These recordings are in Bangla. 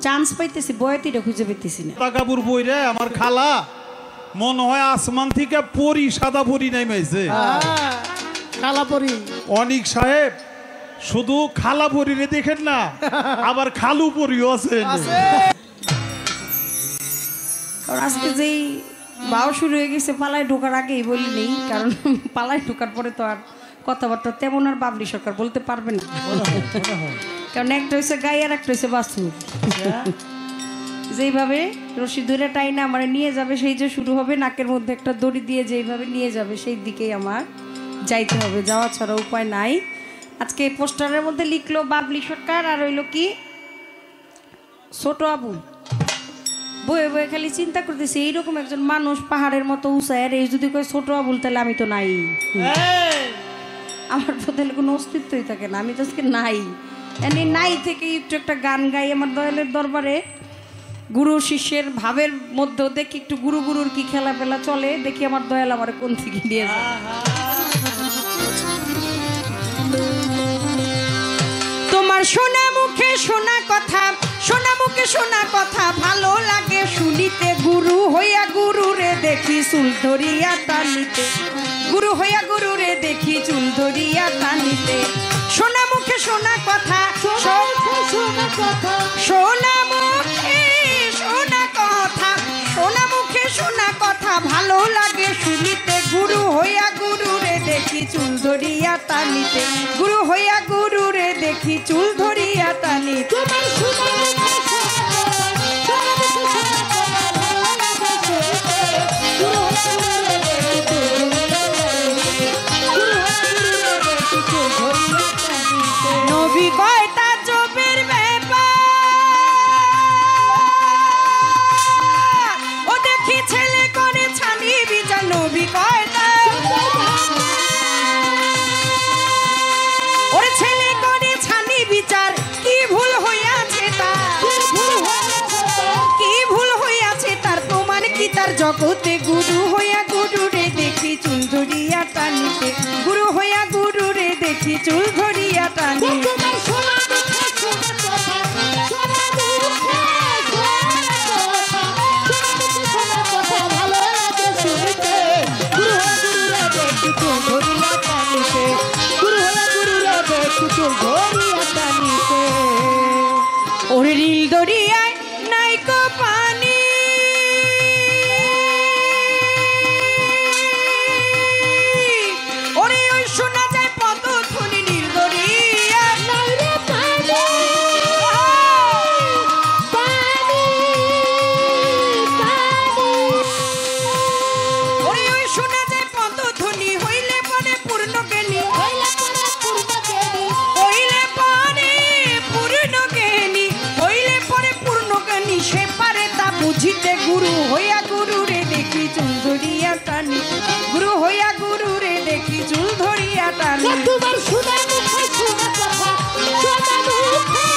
চান্স পাইতেছি বয়তিটা খুঁজে পাইতেছি না। কাপড় পরে আমার খালা মনে হয় আসমান থেকে পরি সাদা পরি নাইমাইছে। খালা পরি অনিক সাহেব শুধু খালা পরি রে দেখেন না, আবার খালু পরিও আছে। আজকে যেই বাও শুরু হয়ে গেছে পালায় ঢোকার আগেই বলি নেই, কারণ পালায় ঢোকার পরে তো আর কথাবার্তা তেমন আর বাবলি সরকার বলতে পারবে না, কারণ একটা হয়েছে গাই আর একটা হয়েছে বাছুর। যেইভাবে রশি ধরে টাইনা আমার নিয়ে যাবে সেই যে শুরু হবে, নাকের মধ্যে একটা দড়ি দিয়ে যেইভাবে নিয়ে যাবে সেই দিকেই আমার যাইতে হবে, যাওয়া ছাড়া উপায় নাই। আজকে এই পোস্টারের মধ্যে লিখলো বাবলি সরকার আর হইলো কি ছোট আবু। বয়ে বয়ে খালি চিন্তা করতেছি এইরকম একজন মানুষ পাহাড়ের মতো উঁচায় আর এই যদি কই ছোট আবুল তাহলে আমি তো নাই, আমার তাহলে কোনো অস্তিত্বই থাকে না, আমি তো আজকে নাই। এনে নাই থেকে একটু একটা গান গাই আমার দয়ালের দরবারে, গুরু শিষ্যের ভাবের মধ্যেও দেখি একটু গুরু গুরুর কি খেলা ফেলা চলে, দেখি আমার দয়াল আমার কোন থেকে নিয়ে যায়। তোমার শোনা মুখে শোনা কথা, শোনা মুখে শোনা কথা ভালো লাগে শুনিতে, গুরু হইয়া গুরু রে দেখি চুল ধরিয়া টানিতে, গুরু হইয়া গুরু রে দেখি চুল ধরিয়া টানিতে। শোনা মুখে শোনা কথা, শোনা কথা, শোনা মুখে শোনা কথা, শোনা মুখে শোনা কথা ভালো লাগে শুনিতে, গুরু হইয়া গুরু রে দেখি চুল ধরিয়া টানিতে, গুরু হইয়া গুরু রে দেখি চুল ধরিয়া টানি। তোমার শোনা নবী কয় তা জবের ব্যাপার, ও দেখি ছেলে করে ছানি বিচার, নবী কয় তা ওরে ছেলে করে ছানি বিচার, কি ভুল হইয়াছে তার, কি ভুল হইয়াছে তার প্রমাণ কি তার জগতে, গুরু হইয়া গুরু রে দেখি চুল ধরিয়া টানিতে, গুরু হইয়া গুরু রে দেখি চুল ধরিয়া টানি। ওরে নীল দরিয়ায় নাইকো পানি, ওরে ওই শোনা যায় পদধ্বনি, নীল দরিয়ায় ওরে ওই শোনা যায় পদধ্বনি, হইলে পরে পূর্ণ জ্ঞানী, হইলে পরে পূর্ণ জ্ঞানী, হইলে পরে পূর্ণ জ্ঞানী সে পারে তা বুঝিতে, গুরু হইয়া গুরু রে দেখি চুল ধরিয়া টানি, গুরু হইয়া গুরু রে দেখি চুল ধরিয়া টানি। তোমার শোনা মুখে শোনা কথা, শোনা মুখে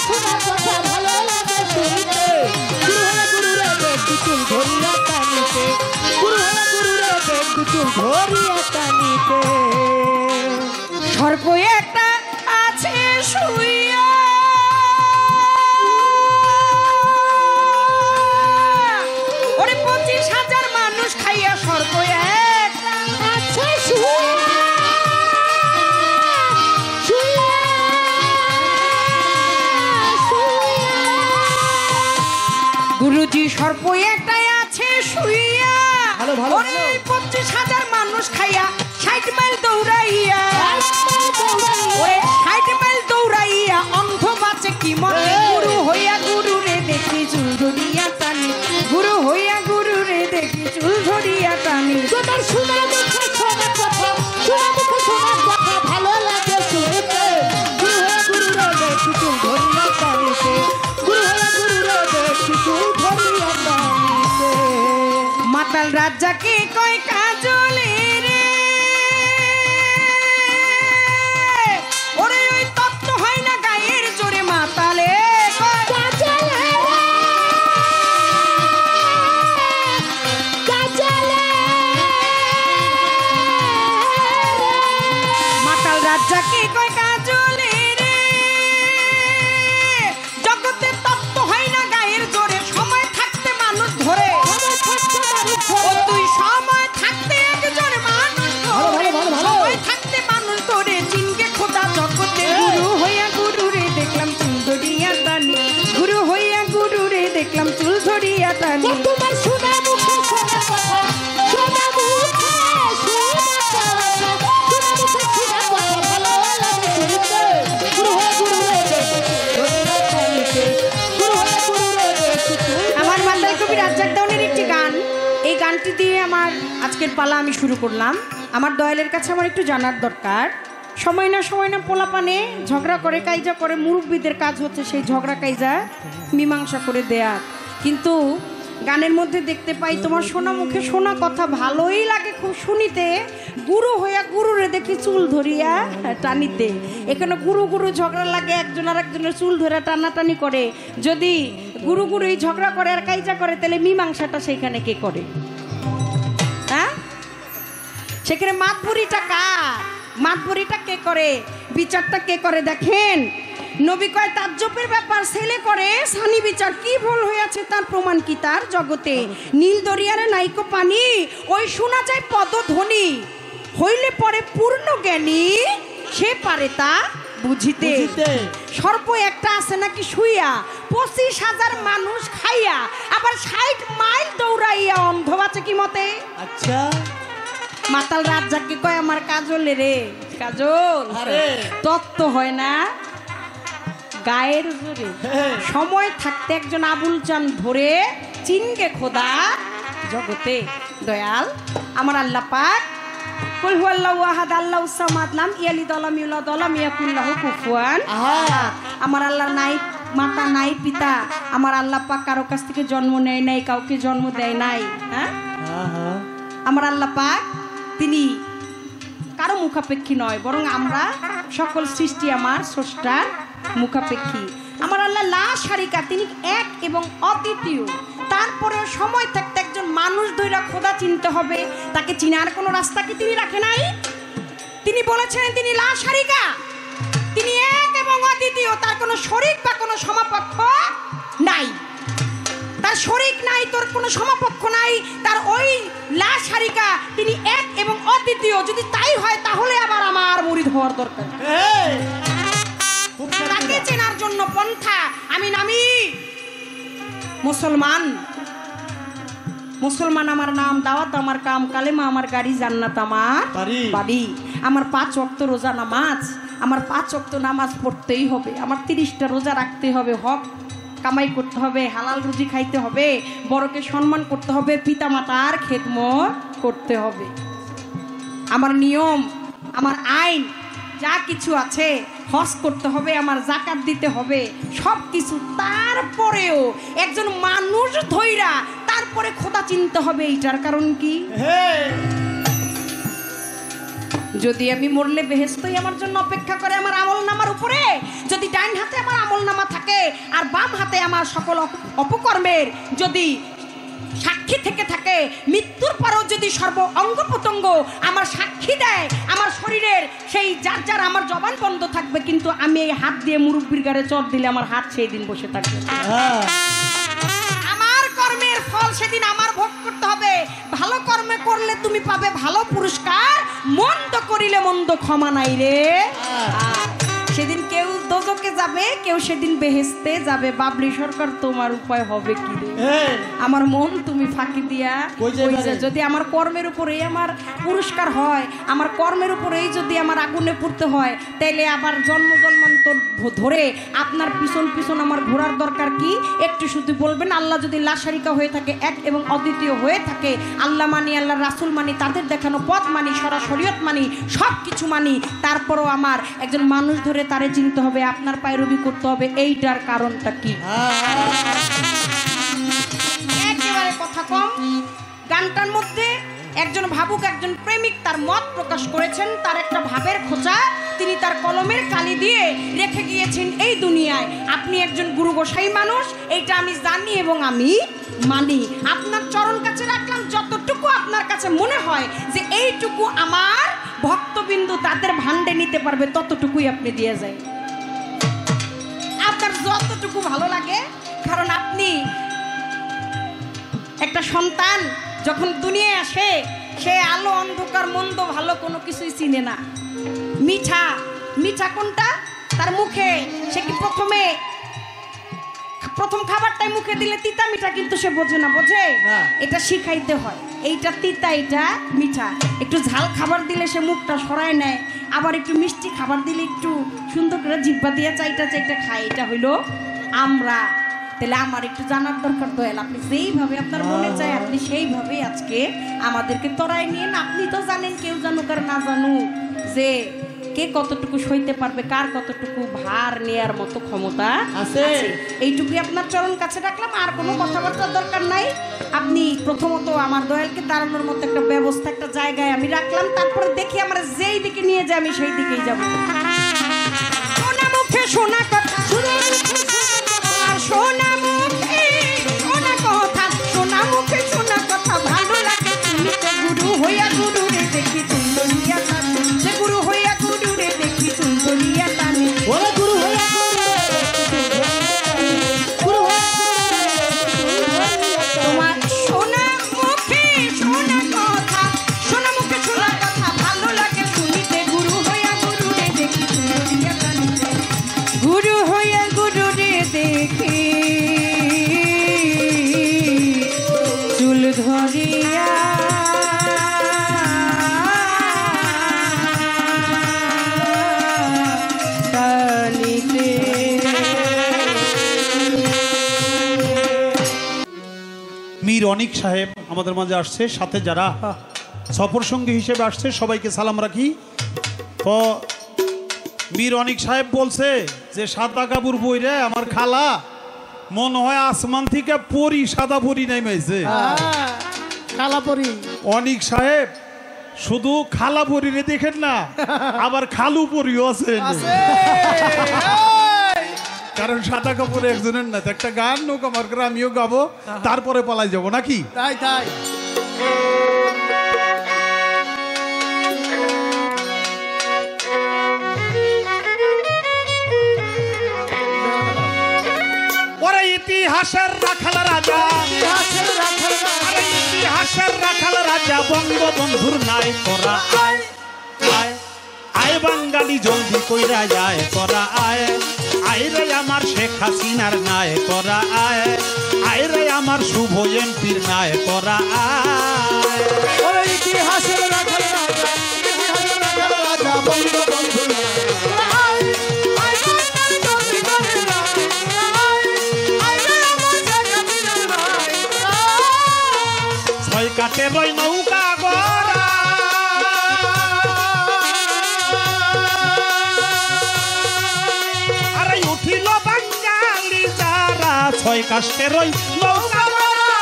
শোনা কথা ভালো লাগে শুনতে, গুরু হইয়া গুরু রে দেখি চুল ধরিয়া টানিতে, গুরু হইয়া গুরু রে দেখি চুল ধরিয়া টানিতে। সর্প একটা আছে শুইয়া, ওরে 25,000 মানুষ খাইয়া, সর্প একটা আছে গুরুজি, সর্প একটাই আছে শুইয়া, ওরে 25,000 মানুষ খাইয়া 60 মাইল দৌড়াইয়া, ওরে 60 মাইল দৌড়াইয়া অন্ধ বাঁচে কি মতে, গুরু হইয়া গুরু রে দেখি চুল ধরিয়া টানি, গুরু হইয়া গুরু রে দেখি চুল ধরিয়া টানি। তোমার শোনা মুখে শোনা কথা, শোনা মুখে শোনা কথা ভালো লাগে শুনতে, গুরু হইয়া গুরু রে দেখি চুল ধরিয়া টানিতে, গুরু হইয়া গুরু রে দেখি চুল ধরিয়া টানিতে। মাতাল রাজাকে কয় কাজলে রে, ওরে ওই তত্ত্ব হয় না গায়ের জোরে, মাতালে কয় কাজলে কাজলে, মাতাল রাজাকে কয় কাজলে রে, আজকের পালা আমি শুরু করলাম। আমার দয়ালের কাছে আমার একটু জানার দরকার, সময় না পোলাপানে ঝগড়া করে কাইজা করে, মুরব্বীদের কাজ হচ্ছে সেই ঝগড়া কাইজা মীমাংসা করে দেয়া। কিন্তু গানের মধ্যে দেখতে পাই তোমার শোনা মুখে শোনা কথা ভালোই লাগে খুব শুনিতে, গুরু হইয়া গুরুরে দেখি চুল ধরিয়া টানিতে। এখানে গুরু গুরু ঝগড়া লাগে, একজন আর একজনের চুল ধরে টানাটানি করে। যদি গুরু গুরুই ঝগড়া করে আর কাইজা করে, তাহলে মীমাংসাটা সেইখানে কে করে? হ্যাঁ, সেখানে মাতবুরিটা কার? মাতবুরিটা কে করে? বিচারটা কে করে? দেখেন নবী কয় তাজ্জবের ব্যাপার ছেলে করে সানি বিচার, কি ভুল হয়েছে তার প্রমাণ কি তার জগতে? নীল দরিয়ারে নাইকো পানি, ওই শোনা যায় পদধ্বনি, হইলে পরে পূর্ণ জ্ঞানী সে পারে তা বুঝিতে। সর্প একটা আছে নাকি শুইয়া, 25,000 মানুষ খাইয়া, আবার 60 মাইল দৌড়াইয়া অন্ধ বাঁচে কি মতে? আচ্ছা, মাতাল রাত যাকে কয় আমার কাজলে রে কাজল, তত্ত্ব হয় না গায়ের জোরে। সময় থাকতে একজন আবুল চান ধরে চিনকে খোদা জগতে। দয়াল আমার আল্লাহ পাক কুল হুয়াল্লাহু আহাদ আল্লাহুস সামাদ লাম ইয়ালিদ ওয়া লাম ইউলাদ ওয়া লাম ইয়াকুল লাহু কুফুয়ান আহাদ। আমার আল্লাহ নাই মাতা নাই পিতা, আমার আল্লাহ পাক কারো কাছ থেকে জন্ম নেয় নাই, কাউকে জন্ম দেয় নাই। হ্যাঁ, আমার আল্লাহ পাক তিনি কারো মুখাপেক্ষী নয়, বরং আমরা সকল সৃষ্টি আমার স্রষ্টার মুখাপেক্ষী। আমার আল্লাহ লা শারিকা, তিনি এক এবং অদ্বিতীয়। তারপরেও সময় থাকতে একজন মানুষ ধইরা খোদা চিনতে হবে, তাকে চিনার কোনো রাস্তা কি তিনি রাখে নাই? তিনি বলেছেন তিনি লা শারিকা, তিনি এক এবং অদ্বিতীয়, তার কোনো শরীক বা কোনো সমপক্ষ নাই। তার শরীক নাই, তোর কোনো সমপক্ষ নাই, তার ওই লা শারিকা, তিনি এক এবং অদ্বিতীয়। যদি তাই হয় তাহলে আবার আমার মুরিদ হওয়ার দরকার। তাকে চেনার জন্য পন্থা আমি নামি মুসলমান। মুসলমান আমার নাম, দাওয়াত আমার কাম, কালেমা আমার গাড়ি, জান্নাত আমার বাড়ি। আমার 5 ওয়াক্ত রোজা নামাজ, আমার 5 ওয়াক্ত নামাজ পড়তেই হবে, আমার 30টা রোজা রাখতে হবে, হক কামাই করতে হবে, হালাল রুজি খাইতে হবে, বড়কে সম্মান করতে হবে, পিতা মাতার খেদমত করতে হবে। আমার নিয়ম, আমার আইন যা কিছু আছে, হজ করতে হবে, আমার যাকাত দিতে হবে, সব কিছু। তারপরেও একজন মানুষ ধইরা তারপরে খোদা চিনতে হবে, এইটার কারণ কি? যদি আমি মরলে বেহেশতই আমার জন্য অপেক্ষা করে আমার আমল নামার উপরে, যদি ডাইন হাতে আমার আমল নামা থাকে আর বাম হাতে আমার সকল অপকর্মের যদি সাক্ষী থেকে থাকে, মৃত্যুর পরেও যদি সর্ব অঙ্গ প্রত্যঙ্গ আমার সাক্ষী দেয় আমার শরীরের, সেই যার যার আমার জবান বন্ধ থাকবে, কিন্তু আমি এই হাত দিয়ে মুরব্বির গাড়ে চর দিলে আমার হাত সেই দিন বসে থাকবে। আমার কর্মের ফল সেদিন আমার ভোগ করতে হবে। ভালো কর্মে করলে তুমি পাবে ভালো পুরস্কার, মন্দ করিলে মন্দ ক্ষমা নাই রে। সেদিন কেউ দোজকে যাবে, কেউ সেদিন বেহেশতে যাবে। বাবলি সরকার তোমার উপায় হবে কি রে? আমার মন তুমি ফাঁকি দিয়া যদি আমার কর্মের উপরেই আমার পুরস্কার হয়, আমার কর্মের উপরেই যদি আমার আগুনে পুড়তে হয়, তাইলে আবার জন্ম জন্মান্তর ধরে আপনার পিছন পিছন আমার ঘোরার দরকার কি? একটু শুধু বলবেন আল্লাহ যদি লা শারিকা হয়ে থাকে, এক এবং অদ্বিতীয় হয়ে থাকে, আল্লাহ মানি, আল্লাহ রাসূল মানি, তাদের দেখানো পথ মানি, শরীয়ত মানি, সব কিছু মানি, তারপরও আমার একজন মানুষ ধরে তারে চিনতে হবে, আপনার পায়রবি করতে হবে। এইটার কারণটা কি? একেবারে কথা কম। গানটার মধ্যে একজন ভাবুক, একজন প্রেমিক তার মত প্রকাশ করেছেন, তার একটা ভাবের খোঁচা তিনি তার কলমের কালি দিয়ে রেখে গিয়েছেন এই দুনিয়ায়। আপনি একজন গুরু গোসাই মানুষ, এইটা আমি জানি এবং আমি মানি। আপনার চরণ কাছে রাখলাম, যতটুকু আপনার কাছে মনে হয় যে এইটুকু আমার ভক্তবিন্দু তাদের ভান্ডে নিতে পারবে, ততটুকুই আপনি দিয়ে যায়, আপনার যতটুকু ভালো লাগে। কারণ আপনি একটা সন্তান যখন দুনিয়ায় আসে, সে আলো অন্ধকার মন্দ ভালো কোনো কিছুই চিনে না। মিঠা মিঠা কোনটা তার মুখে, সে কি প্রথম খাবারটাই মুখে দিলে তিতা মিঠা কিন্তু সে বোঝে না, বোঝে? এটা শিখাইতে হয়, এইটা তিতা এইটা মিঠা। একটু ঝাল খাবার দিলে সে মুখটা সরায় নেয়, আবার একটু মিষ্টি খাবার দিলে একটু সুন্দর করে জিহ্বা দিয়ে চাইটা চাইটা খায়। এটা হইল আমরা। তাহলে আমার একটু জানার দরকার দয়াল, আপনি যেইভাবে আপনার মনে চায় আপনি সেইভাবে আজকে আমাদেরকে তরাই নিন। আপনি তো জানেন, কেউ জানুক আর না জানুক, যে কে কতটুকু সইতে পারবে, কার কতটুকু ভার নেয়ার মতো ক্ষমতা আছে। এইটুকুই আপনার চরণ কাছে রাখলাম, আর কোনো কথাবার্তার দরকার নাই। আপনি প্রথমত আমার দয়ালকে দাঁড়ানোর মতো একটা ব্যবস্থা, একটা জায়গায় আমি রাখলাম, তারপরে দেখি আমরা যেই দিকে নিয়ে যাই আমি সেই দিকেই যাব। সোনা মুখে সোনা কথা, আর সোনা মুখে সোনা কথা, সোনা মুখে সোনা কথা ভালো লাগে শুনিতে। গুরু হইয়া গুরু রে দেখি সুন্দরিয়া টানে, যে গুরু হইয়া গুরু রে দেখি সুন্দরিয়া টানে। ওরে গুরু হইয়া গুরু তোমার সোনা মুখে সোনা কথা, সোনা মুখে সোনা কথা ভালো লাগে শুনিতে। গুরু হইয়া গুরু রে দেখি সুন্দরিয়া টানে, গুরু হইয়া গুরু রে দেখি চুল ধরিয়া টানিতে। মীর অনিক সাহেব আমাদের মাঝে আসছে, সাথে যারা সফর সঙ্গী হিসেবে আসছে সবাইকে সালাম রাখি। তো মীর অনিক সাহেব বলছে যে সাদা কাপড় বইরে আমার খালা মনে হয় আসমান থেকে পরি, সাদা পরি নেমেছে। কালাপরি। অনিক সাহেব শুধু খালা পরিরে দেখেন না, আবার খালু পরিও আছে। কারণ সাদা কাপড়ে একজনের না, তো একটা গান নোক আমার করে আমিও গাবো, তারপরে পালাই যাবো নাকি? তাই তাই। ওরে ইতিহাসের রাখাল রাজা, আরে ইতিহাসের রাখাল রাজা বঙ্গবন্ধুর নাই করা আয় আয় আয় বাঙালি জলদি কইরা যায় করা আয় আয় রে আমার শেখ হাসিনার নাই করা আয় আয় রে আমার শুভ এমপির নাই করা আয়। ওরে ইতিহাসের রাখাল রাজা, ইতিহাসের রাখাল রাজা বঙ্গবন্ধু ছয় কাটে বই নৌকা গড়া, আরে উঠিল বাঙালি যারা ছয় কাটে রই নৌকা গড়া,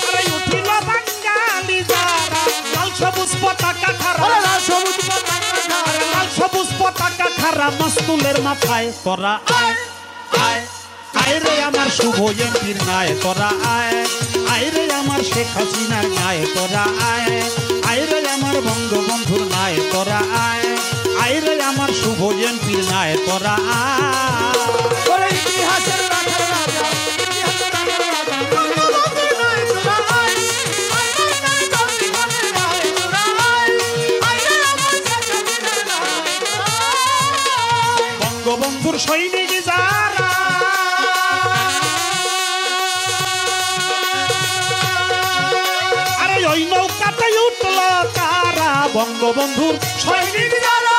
আরে উঠিল বাঙালি যারা লাল সবুজ পতাকা খারা, লাল সবুজ পতাকা, আরে লাল সবুজ পতাকা খারা মাস্তুলের মাথায় করা আয় আয় আয় রে আমার শুভ এমপির নাই করা আয় আয় রে আমার শেখ হাসিনার নাই করা আয় আয় রে আমার বঙ্গবন্ধুর নাই করা আয় আয় রে আমার শুভ এমপির নাই করা আয়। ওরে ইতিহাসের রাখাল রাজা, ইতিহাসের রাখাল রাজা বঙ্গবন্ধু নাই তোরা আয় আয় আয় জলদি করে আয় তোরা আয় আয় রে আমার জাতির নাই। বঙ্গবন্ধুর সৈনিক যারা, আরে ওই নৌকাতে উঠল কারা বঙ্গবন্ধুর সৈনিক যারা,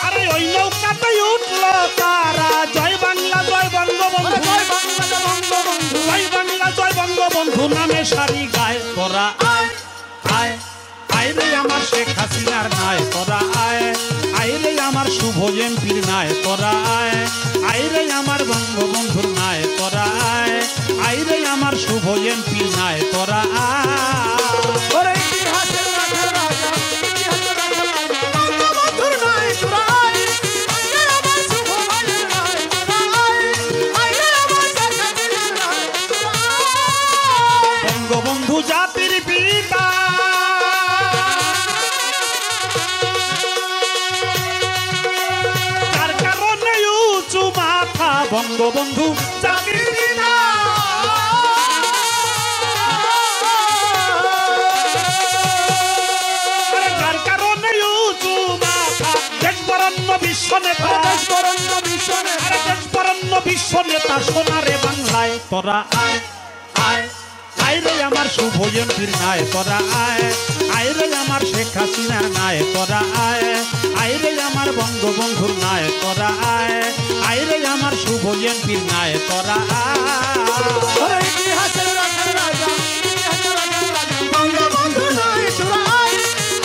আরে ওই নৌকাতে উঠল কারা জয় বাংলা জয় বঙ্গবন্ধু, জয় বাংলা বঙ্গবন্ধু, জয় বাংলা জয় বঙ্গবন্ধু নামে সারি গায় করা আয় আয় আয় রে আমার শেখ হাসিনার নাই করা আয় আয় রে আমার শুভ এমপির নাই করা আয় আয় রে আমার বঙ্গবন্ধুর নাই করা আয় আয় রে আমার শুভ এমপির নাই করা আয়। ওরে ইতিহাসের রাখাল রাজা, ইতিহাসের রাখাল রাজা বঙ্গবন্ধুর নাই তোরা আয় আয় রে আমার শুভ ভাইয়ের নাই তোরা আয় আয় রে আমার জাতির নাই তোরা আয়। বঙ্গবন্ধু জাতির পিতা, তার কারণে উঁচু মাথা বঙ্গবন্ধু জাতির পিতা, তার কারণে উঁচু মাথা দেশ বরণ্য বিশ্ব নেতা, দেশ বরণ্য বিশ্ব নেতা, আরে দেশ বরণ্য বিশ্ব নেতা সোনারে বাংলায় তোরা আয় আয় আয় রে আমার শুভ এমপির নাই তোরা আয় আয় রে আমার শেখ হাসিনার নাই তোরা আয় আয় রে আমার বঙ্গবন্ধুর নাই তোরা আয় আয় রে আমার শুভ এমপির নাই তোরা আয় ইতিহাসের রাখাল রাজা ইতিহাসের রাখাল রাজা বঙ্গবন্ধু নাই তোরা আয়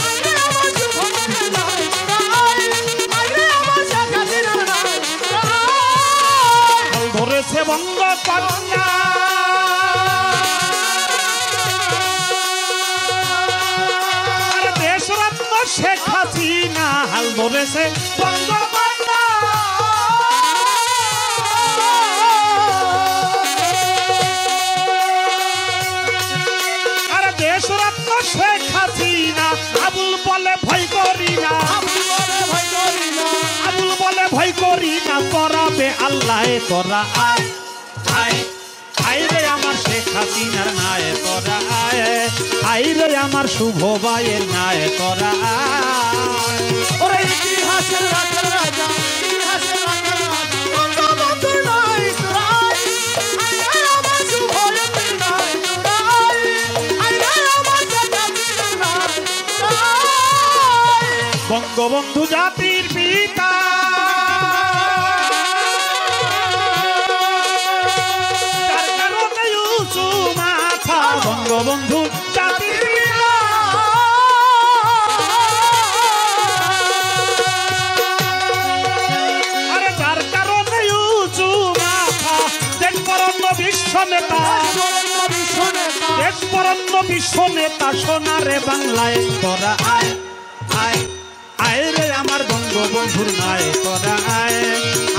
আইরে আমার শুভ ভাইয়ের নাই তোরা আয় আইরে আমার শেখ হাসিনার নাই তোরা আয় ফল ধরেছে বঙ্গকন্যা আর দেশরত্ন শেখ হাসিনা হাল ধরেছে বঙ্গকন্যা আর দেশরত্ন শেখ হাসিনা আবুল বলে ভয় করি না আমি বলে ভয় করি না আবুল বলে ভয় করি না পরাবে আল্লাহ তোরা আয় আয় আয় রে আমার শেখ হাসিনার নাই তোরা আয় আয় রে আমার শুভ ভাইয়ের নাই তোরা আয় ওরে ইতিহাসের রাখাল রাজা ইতিহাসের রাখাল রাজা বঙ্গবন্ধু নাই তোরা আয় আইরে আমার শুভ ভাইয়ের নাই তোরা আয় আইরে আমার শেখ হাসিনার নাই তোরা আয় বঙ্গবন্ধু জাতির পিতা যার কারণে উঁচু মাথা বঙ্গবন্ধু জাতির পিতা আরে যার কারণে উঁচু মাথা দেশ বরণ্য বিশ্ব নেতা দেশ বরণ্য বিশ্ব নেতা সোনারে বাংলায় তোরা আয় আয় আয় রে আমার বঙ্গবন্ধুর নাই তোরা আয়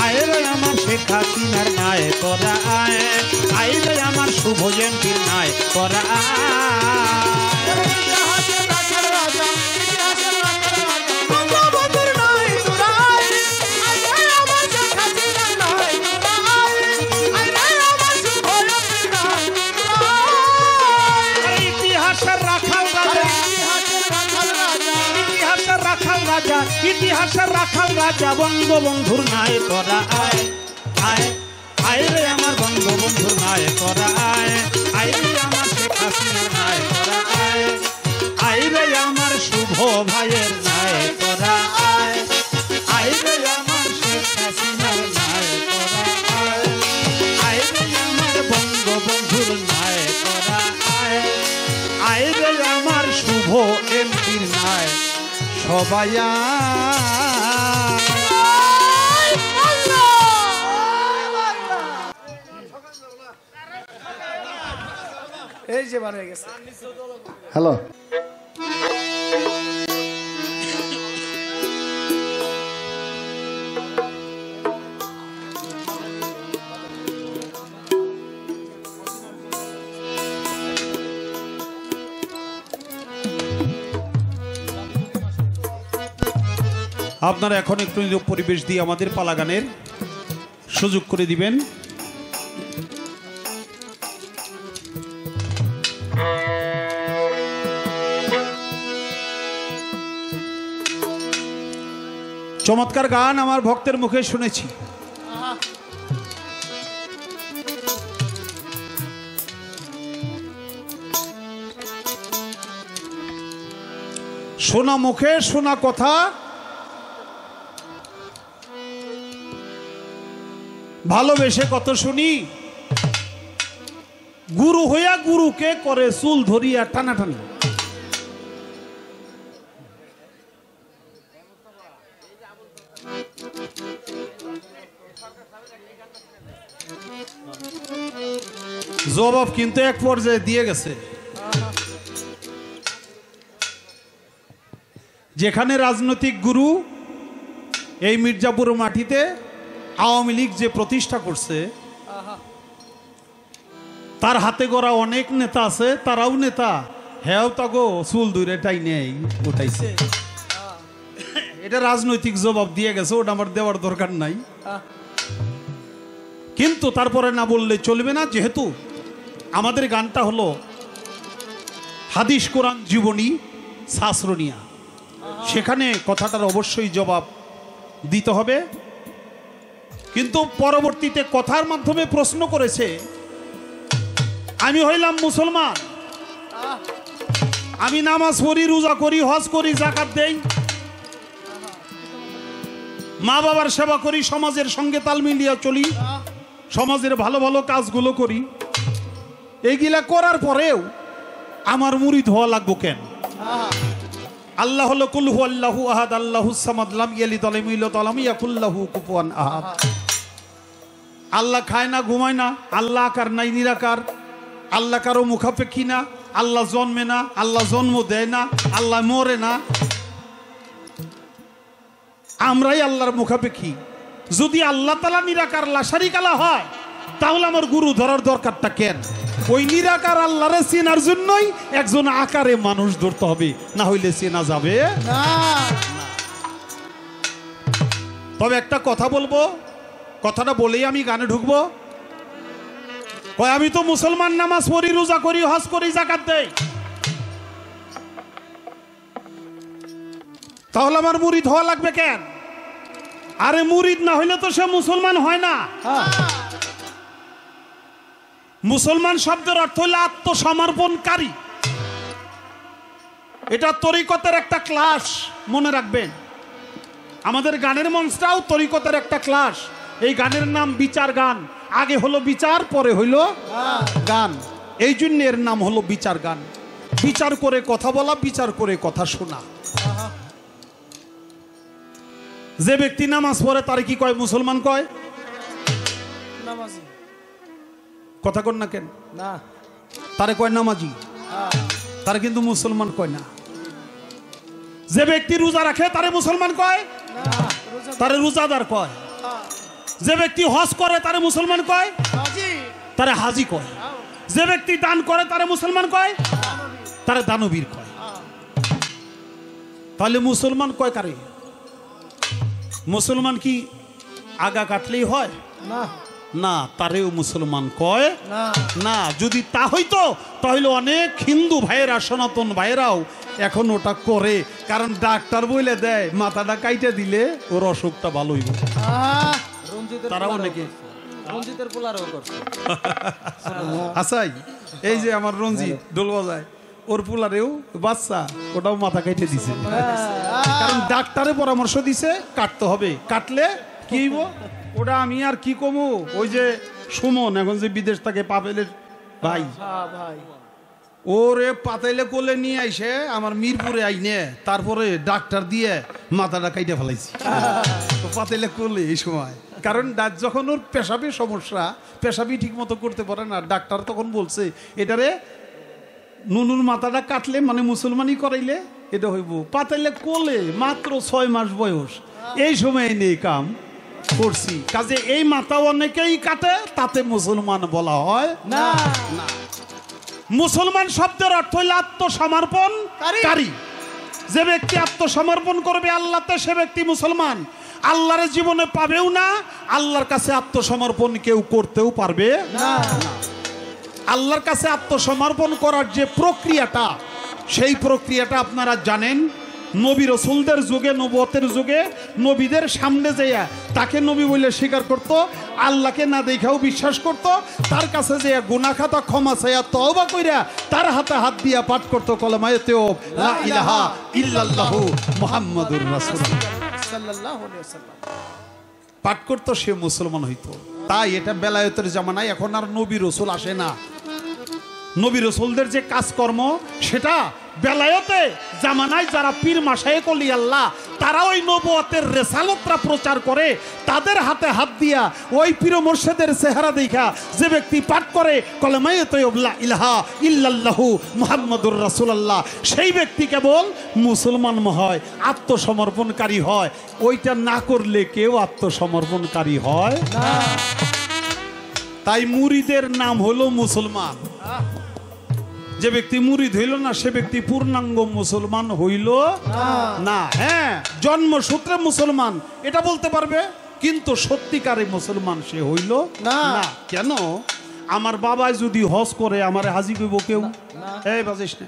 আয় রে আমার শেখ হাসিনার নাই তোরা আয় আয় রে আমার শুভ এমপির নাই তোরা আয় ইতিহাসের রাখাল রাজা ইতিহাসের রাখাল রাজা বঙ্গবন্ধুর নাই তোরা আয় আইরে আমার শেখ হাসিনার নাই তোরা আয় আইরে আমার শুভ ভাইয়ের নাই তোরা আয় ইতিহাসের রাখাল রাজা ইতিহাসের রাখাল রাজা ইতিহাসের রাখাল রাজা ইতিহাসের রাখাল রাজা বঙ্গবন্ধুর নাই তোরা আয় আয় আয় রে আমার বঙ্গবন্ধুর নাই তোরা আয় আয় রে আমার শেখ হাসিনার নাই তোরা আয় আয় রে আমার শুভ ভাইয়ের নাই তোরা আয় আয় রে আমার শেখ হাসিনার নাই তোরা আয় আয় রে আমার বঙ্গবন্ধুর নাই তোরা আয় আয় রে আমার শুভ এমপির নাই সবাই এই যে বার হয়ে গেছে হ্যালো আপনারা এখন একটু নীরব পরিবেশ দিয়ে আমাদের পালা গানের সুযোগ করে দিবেন। চমৎকার গান আমার ভক্তের মুখে শুনেছি। শোনা মুখে শোনা কথা, ভালোবেসে কত শুনি, গুরু হইয়া গুরুকে করে চুল ধরিয়া টানাটানি। জবাব কিন্তু এক পর্যায়ে দিয়ে গেছে। যেখানে রাজনৈতিক গুরু এই মির্জাপুর মাটিতে আওয়ামী লীগ যে প্রতিষ্ঠা করছে, তার হাতে গড়া অনেক নেতা আছে, তারাও নেতা, হ্যাঁ তাগো চুল দূরেটাই নেই উঠাইছে। এটা রাজনৈতিক জবাব দিয়ে গেছে, ওটা আমার দেওয়ার দরকার নাই। কিন্তু তারপরে না বললে চলবে না, যেহেতু আমাদের গানটা হলো হাদিস কোরআন জীবনী শাস্ত্রনিয়া, সেখানে কথাটার অবশ্যই জবাব দিতে হবে। কিন্তু পরবর্তীতে কথার মাধ্যমে প্রশ্ন করেছে, আমি হইলাম মুসলমান, আমি নামাজ পড়ি, রোজা করি, হজ করি, যাকাত দেই, মা বাবার সেবা করি, সমাজের সঙ্গে তাল মিলিয়ে চলি, সমাজের ভালো ভালো কাজগুলো করি। এইগুলা করার পরেও আমার মুরিদ হওয়া লাগবো কেন? আল্লাহ হলো কুল হুয়াল্লাহু আহাদ আল্লাহুস সামাদ লাম ইয়ালিদ ওয়া লাম ইউলাদ ওয়া লাম ইয়াকুল লাহু কুফুয়ান আহাদ। আল্লাহ খায় না, ঘুমায় না, আল্লাহ আকার নাই, নিরাকার, আল্লাহ কারো মুখাপেক্ষী না, আল্লাহ জন্মে না, আল্লাহ জন্ম দেয় না, আল্লাহ মরে না, আমরাই আল্লাহর মুখাপেক্ষী। যদি আল্লাহ তাআলা নিরাকার লা শারীকা লা হয়, তাহলে আমার গুরু ধরার দরকারটা কেন? ওই নিরাকার আল্লাহরে চেনার জন্যই একজন আকারে মানুষ ধরতে হবে, না হইলে চেনা যাবে না। তবে একটা কথা বলবো, কথাটা বলেই আমি গানে ঢুকবো। কয় আমি তো মুসলমান, নামাজ পড়ি, রোজা করি, হজ করি, যাকাত দেই, তাহলে আমার মুরিদ হওয়া লাগবে কেন? আরে মুরিদ না হইলে তো সে মুসলমান হয় না। মুসলমান শব্দের অর্থ হইল আত্মসমর্পণকারী। এটা তরিকতের একটা ক্লাস, মনে রাখবেন। আমাদের গানের মঞ্চটাও তরিকতের একটা ক্লাস। এই গানের নাম বিচার গান। আগে হলো বিচার, পরে হইল গান। এই জন্য এর নাম হলো বিচার গান। বিচার করে কথা বলা, বিচার করে কথা শোনা। যে ব্যক্তি নামাজ পড়ে তার কি কয়? মুসলমান কয়। নামাজি কথা কন না কেন? না, তারে কয় নামাজি, তারে কিন্তু মুসলমান কয় না। যে ব্যক্তি রোজা রাখে তারে মুসলমান কয়, তারে রোজাদার কয়। যে ব্যক্তি হজ করে তারে মুসলমান কয়, তারে হাজি কয়। যে ব্যক্তি দান করে তারে মুসলমান কয়, তারে দানবীর কয়। তাহলে মুসলমান কয় কারে? মুসলমান কি আগা কাটলেই হয়? না না, তারেও মুসলমান কয় না। না। যদি তা হইতো তাহলে অনেক হিন্দু ভাইয়েরা, সনাতন ভাইয়েরাও এখন ওটা করে। কারণ ডাক্তার বলে দেয় মাথাটা কাইটা দিলে ওর অসুখটা ভালো হইব। তারা অনেকে রঞ্জিতের পোলারও করছে। আসাই এই যে আমার রঞ্জিত ডোল বাজায়, ওর পুলারেও বাচ্চা, ওটাও মাথা কাইটে দিছে। কারণ ডাক্তারে পরামর্শ দিছে কাটতে হবে, কাটলে কি হইব ওটা আমি আর কি কমু। ওই যে সুমন এখন যে বিদেশ থাকে, পাপেলের ভাই, ভাই ওরে পাতাইলে কোলে নিয়ে আইসে আমার মিরপুরে আইনে, তারপরে ডাক্তার দিয়ে মাথাটা কাইটে ফেলাইছি। তো পাতাইলে কোলে এই সময়, কারণ যখন ওর পেশাবি সমস্যা, পেশাবি ঠিক মতো করতে পারে না, ডাক্তার তখন বলছে এটারে নুনুর মাথাটা কাটলে মানে মুসলমানই করাইলে এটা হইব। পাতাইলে কোলে মাত্র 6 মাস বয়স, এই সময় নেই কাম করছি। কাজে এই মাথা অনেকেই কাটে, তাতে মুসলমান বলা হয় না। মুসলমান শব্দের অর্থ হইল আত্মসমর্পণকারী। যে ব্যক্তি আত্মসমর্পণ করবে আল্লাহতে, সে ব্যক্তি মুসলমান। আল্লাহর জীবনে পাবেও না, আল্লাহর কাছে আত্মসমর্পণ কেউ করতেও পারবে না। আল্লাহর কাছে আত্মসমর্পণ করার যে প্রক্রিয়াটা, সেই প্রক্রিয়াটা আপনারা জানেন। নবী রসুলদের যুগে, নবুয়তের যুগে নবীদের সামনে যাইয়া তাকে নবী বলে স্বীকার করত, আল্লাহকে না দেখাও বিশ্বাস করত, তার কাছে যে গুনাহ খাতা ক্ষমা চাইয়া তওবা কইরা তার হাতে হাত দিয়া পাঠ করত কলেমায়তেও লা ইলাহা ইল্লাল্লাহু মুহাম্মাদুর রাসূলুল্লাহ সাল্লাল্লাহু আলাইহি ওয়াসাল্লাম পাঠ করত, সে মুসলমান হইতো। তাই এটা বেলায়েতের জামানায় এখন আর নবী রসুল আসে না। নবী রসুলদের যে কাজকর্ম, সেটা বেলায়েতে জামানায় যারা পীর মাশায়েখ ওলি আল্লাহ, তারা ওই নবুয়তের রিসালাতটা প্রচার করে, তাদের হাতে হাত দিয়া ওই পীর মুর্শিদের চেহারা দেখা যে ব্যক্তি পাঠ করে কলেমায়ে তয়্যিব লা ইলাহা ইল্লাল্লাহু মুহাম্মাদুর রাসূলুল্লাহ, সেই ব্যক্তি কেবল মুসলমান হয়, আত্মসমর্পণকারী হয়। ওইটা না করলে কেউ আত্মসমর্পণকারী হয় না। তাই মুরিদের নাম হলো মুসলমান। যে ব্যক্তি মুরিদ হইল না, সে ব্যক্তি পূর্ণাঙ্গ মুসলমান হইল না। হ্যাঁ, জন্মসূত্রে মুসলমান এটা বলতে পারবে, কিন্তু সত্যিকারে মুসলমান সে হইল না। কেন? আমার বাবাই যদি হজ করে আমারে হাজি কইব কেউ? এই বাজিস না।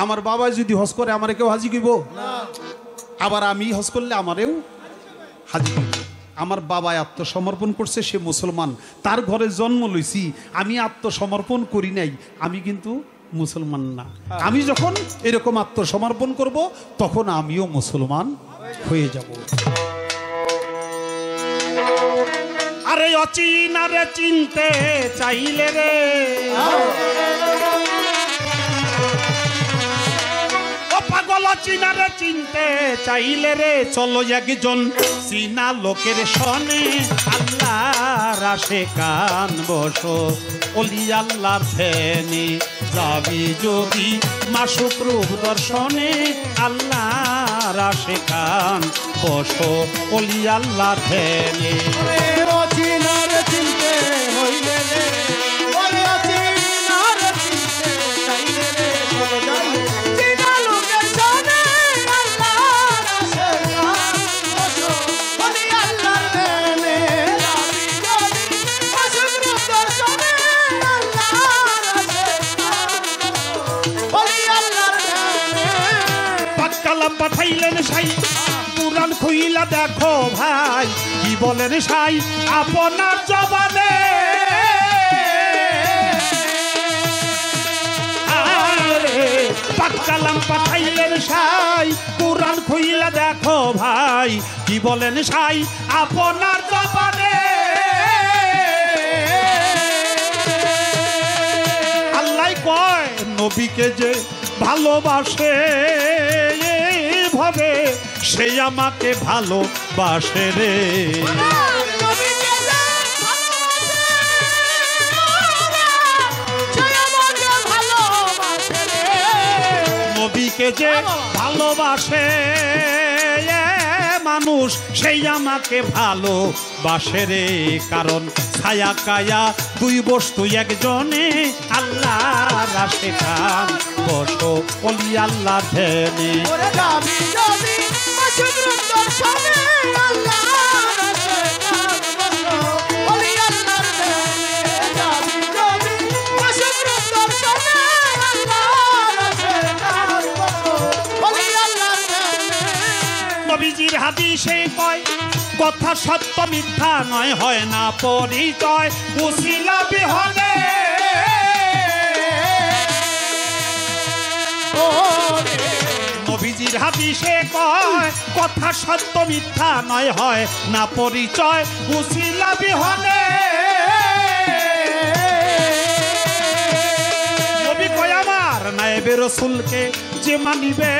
আমার বাবাই যদি হজ করে আমারে কেউ হাজি কইব? আবার আমি হজ করলে আমারেও হাজি কইব। আমার বাবা আত্মসমর্পণ করছে, সে মুসলমান, তার ঘরে জন্ম লইছি, আমি আত্মসমর্পণ করি নাই, আমি কিন্তু মুসলমান না। আমি যখন এরকম আত্মসমর্পণ করব তখন আমিও মুসলমান হয়ে যাব। আরে অচিনারে চিনতে চাইলে রে, ও পাগল অচিনারে চিনতে চাইলে রে, চলো একজন চীনা লোকের সনে আল্লাহর আশিকান বসো, ওলি আল্লাহর ধ্যানে যাবি যদি মাসুক রূপ দর্শনে, আল্লাহর আশিকান বসো ওলি আল্লাহর ধ্যানে। অচিনার চিনতে হইলে রে, ওরে অচিনার চিনতে চাইলে রে, চলো যাই চীনা লোকের সনে আল্লাহর আশিকান বসো, ওলি আল্লাহর ধ্যানে যাবি যদি মাসুক রূপ দর্শনে, আল্লাহর আশিকান বসো, ওলি আল্লাহর ধ্যানে। পাক্কালাম পাঠাইলেন সাই, পুরাণ খুইলা দেখো ভাই কি বলেন সাই আপনার জবানে। পাক্কালাম পাঠাইলেন সাই, পুরাণ খুইলা দেখো ভাই কি বলেন সাই আপনার জবানে। আল্লাহ কয় নবীকে যে ভালোবাসে ভাবে সে আমাকে ভালোবাসে রে। নবীকে যে ভালোবাসে মানুষ সেই আমাকে ভালোবাসে রে, কারণ ছায়া কায়া দুই বস্তু একজনে, আল্লাহর আশিকান বসো ওলি আল্লাহর ধ্যানে। নবীজির হাদিসে কয় কথা সত্য মিথ্যা নয়, হয় না পরিচয় উসিলা বিহনে। নবীজির হাদিসে কয় কথা সত্য মিথ্যা নয়, হয় না পরিচয় উসিলা বিহনে। নবী কয় আমার নায়েবে রাসূলকে যে মানিবে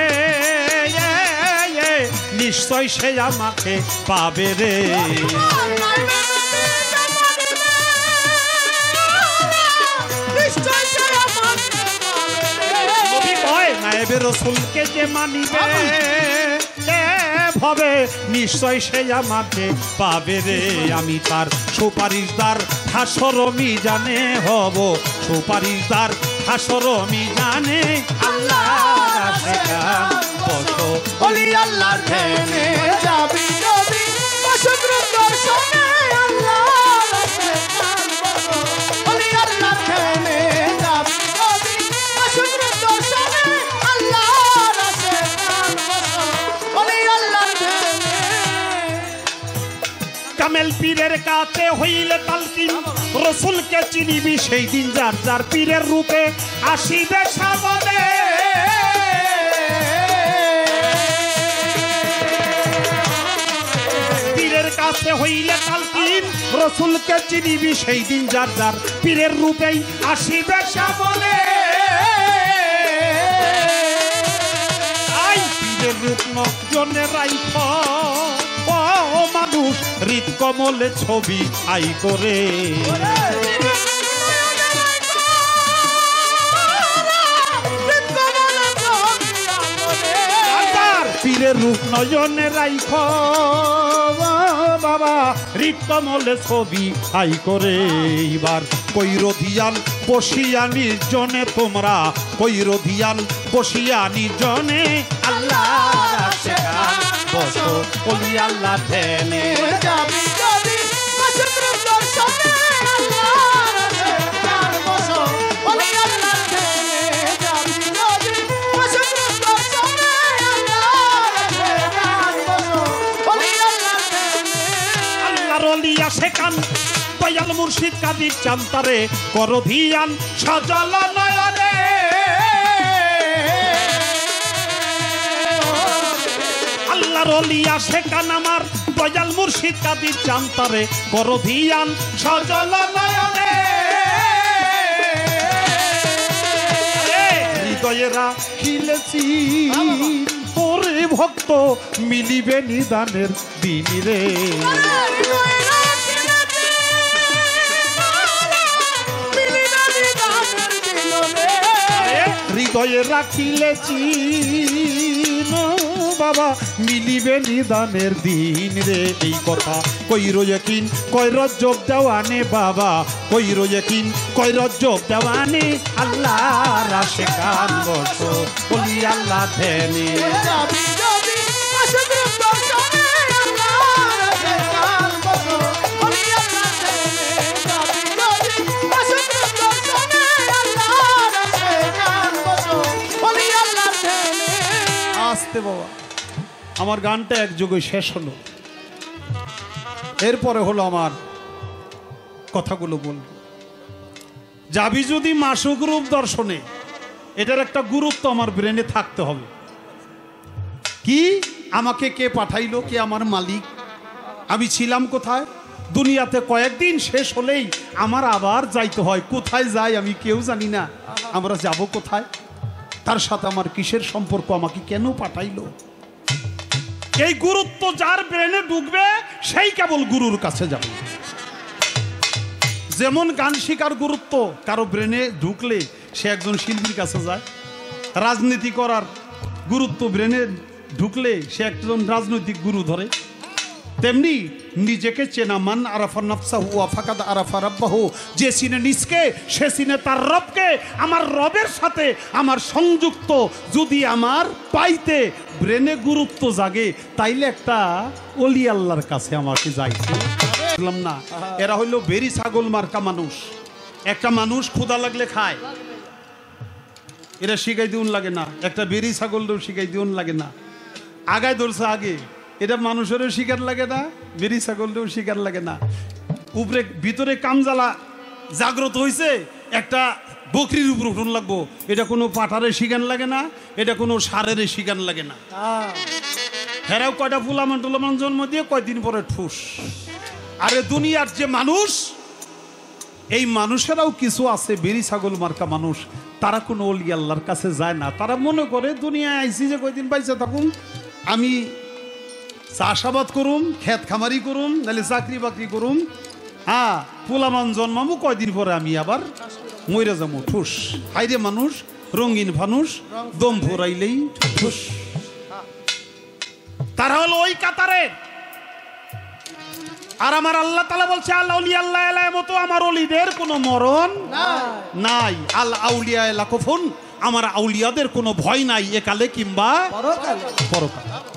নিশ্চয় সে আমাকে পাবে রে। নবী কয় নায়েবে রাসূলকে যে মানিবে ভাবে নিশ্চয় সে আমাকে পাবে রে। আমি তার সুপারিশদার হাসর মিজানে হব, সুপারিশদার হাসর মিজানে, আল্লাহর আশিকান বসো ওলি আল্লাহর ধ্যানে যাবি যদি মাসুক রূপ দর্শনে, আল্লাহর আশিকান বসো, ওলি আল্লাহর ধ্যানে যাবি যদি মাসুক রূপ দর্শনে, আল্লাহর আশিকান বসো, ওলি আল্লাহর ধ্যানে। কামেল পীরের কাছে হইলে তালকিন রাসূলকে চিনিবি সেই দিন যার যার পীরের রূপে আসিবে সামনে। পীরের কাছে হইলে তালকিন রাসূলকে চিনিবি সেই দিন যার যার পীরের রূপেই আসিবে সামনে। আই পীরের রূপ নজনে রাইখ ও মানুষ, হৃদ কমলে ছবি আই করে। পীরের রূপ নয়নে রাইখ বাবা, হৃদ কমলে ছবি আই করে। এবার কৈরধিয়ান বসিয়া নির্জনে, তোমরা কৈরধিয়ান বসিয়া নির্জনে, আল্লাহর আশিকান বসো ওলি আল্লাহর ধ্যানে। যাবি যদি মাসুক রূপ দর্শনে, আল্লাহর আশিকান বসো, ওলি আল্লাহর ধ্যানে যাবি যদি মাসুক রূপ দর্শনে, আল্লাহর আশিকান বসো, ওলি আল্লাহর ধ্যানে। আল্লাহর ওলি আশিকান দয়াল মুর্শিদ কাদির চান্তারে করো ধিয়ান সজল নয়নে। অলিয়া শেখান আমার দয়াল মুর্শিদ কাদির জানতারে করো ধিয়ান সজল নয়নে হৃদয়ে রাখিলেছি ওরে ভক্ত মিলিবে নিদানের দিন রে হৃদয়ে রাখিলেছি বাবা মিলিবে নিদানের দিন রে এই কথা কই রয়েকিন কই রজ্জব দেওয়ানে বাবা কই রয়েকিন কই রজ্জব দেওয়ানে আল্লাহ রাশে কান বসো বলি আল্লাহ ধ্যানে আসতে বাবা আমার গানটা এক যুগে শেষ হলো এরপরে হলো আমার কথাগুলো বলবো যাবি যদি মাসুক রূপ দর্শনে এটার একটা গুরুত্ব আমার ব্রেনে থাকতে হবে কি আমাকে কে পাঠাইলো কে আমার মালিক আমি ছিলাম কোথায় দুনিয়াতে কয়েকদিন শেষ হলেই আমার আবার যাইতে হয় কোথায় যাই আমি কেউ জানি না আমরা যাব কোথায় তার সাথে আমার কিসের সম্পর্ক আমাকে কেন পাঠাইলো এই গুরুত্ব যার ব্রেনে ঢুকবে সেই কেবল গুরুর কাছে যাবে যেমন গান শিকার গুরুত্ব কারো ব্রেনে ঢুকলে সে একজন শিল্পীর কাছে যায় রাজনীতি করার গুরুত্ব ব্রেনে ঢুকলে সে একজন রাজনৈতিক গুরু ধরে তেমনি নিজেকে চেনা মান আরাফা নাফসাহু ওয়া ফাকাদ আরাফা রাব্বাহু যে চিনে নিজকে সে চিনে তার রবকে আমার রবের সাথে আমার সংযুক্ত যদি আমার পাইতে ব্রেনে গুরুত্ব জাগে তাইলে একটা ওলি আল্লাহর কাছে আমাকে যাইতে বললাম না এরা হইল বেরি ছাগল মার্কা মানুষ একটা মানুষ ক্ষুধা লাগলে খায় এরা শিখাই দিউন লাগে না একটা বেরি ছাগলও শিখাই দিউন লাগে না আগায় ধরছে আগে এটা মানুষেরও শিকার লাগে না বেরি ছাগলেরও শিকার লাগে না উপরে ভিতরে কামজালা জাগ্রত হয়েছে একটা বকরির উপর উঠুন লাগবো এটা কোনো পাঠারের শিকার লাগে না এটা কোনো সারের শিকার লাগে না হেরাও কয়টা ফুলামান টুলামান জন্ম দিয়ে কয়দিন পরে ঠুস আরে দুনিয়ার যে মানুষ এই মানুষেরাও কিছু আছে বেরি ছাগল মার্কা মানুষ তারা কোনো ওলি আল্লাহর কাছে যায় না তারা মনে করে দুনিয়ায় আইসি যে কয়দিন পাইছে থাকুন আমি চাষাবাদ করুম খেত খামারি করুম নাহলে চাকরি বাকরি করুম হ্যাঁ পোলামান জন্মামু কয়দিন পরে আমি আবার মরে যাবো ঠুস হাইরে মানুষ রঙিন ফানুষ দম ফুরাইলেই ঠুস তারা হলো ওই কাতারে আর আমার আল্লাহ তাআলা বলছে আল আউলিয়া আল্লাহ আলাইহির মতো আমার ওলিদের কোনো মরণ নাই আল আউলিয়া লাকুফুন আমার আউলিয়াদের কোনো ভয় নাই একালে কিংবা পরকালে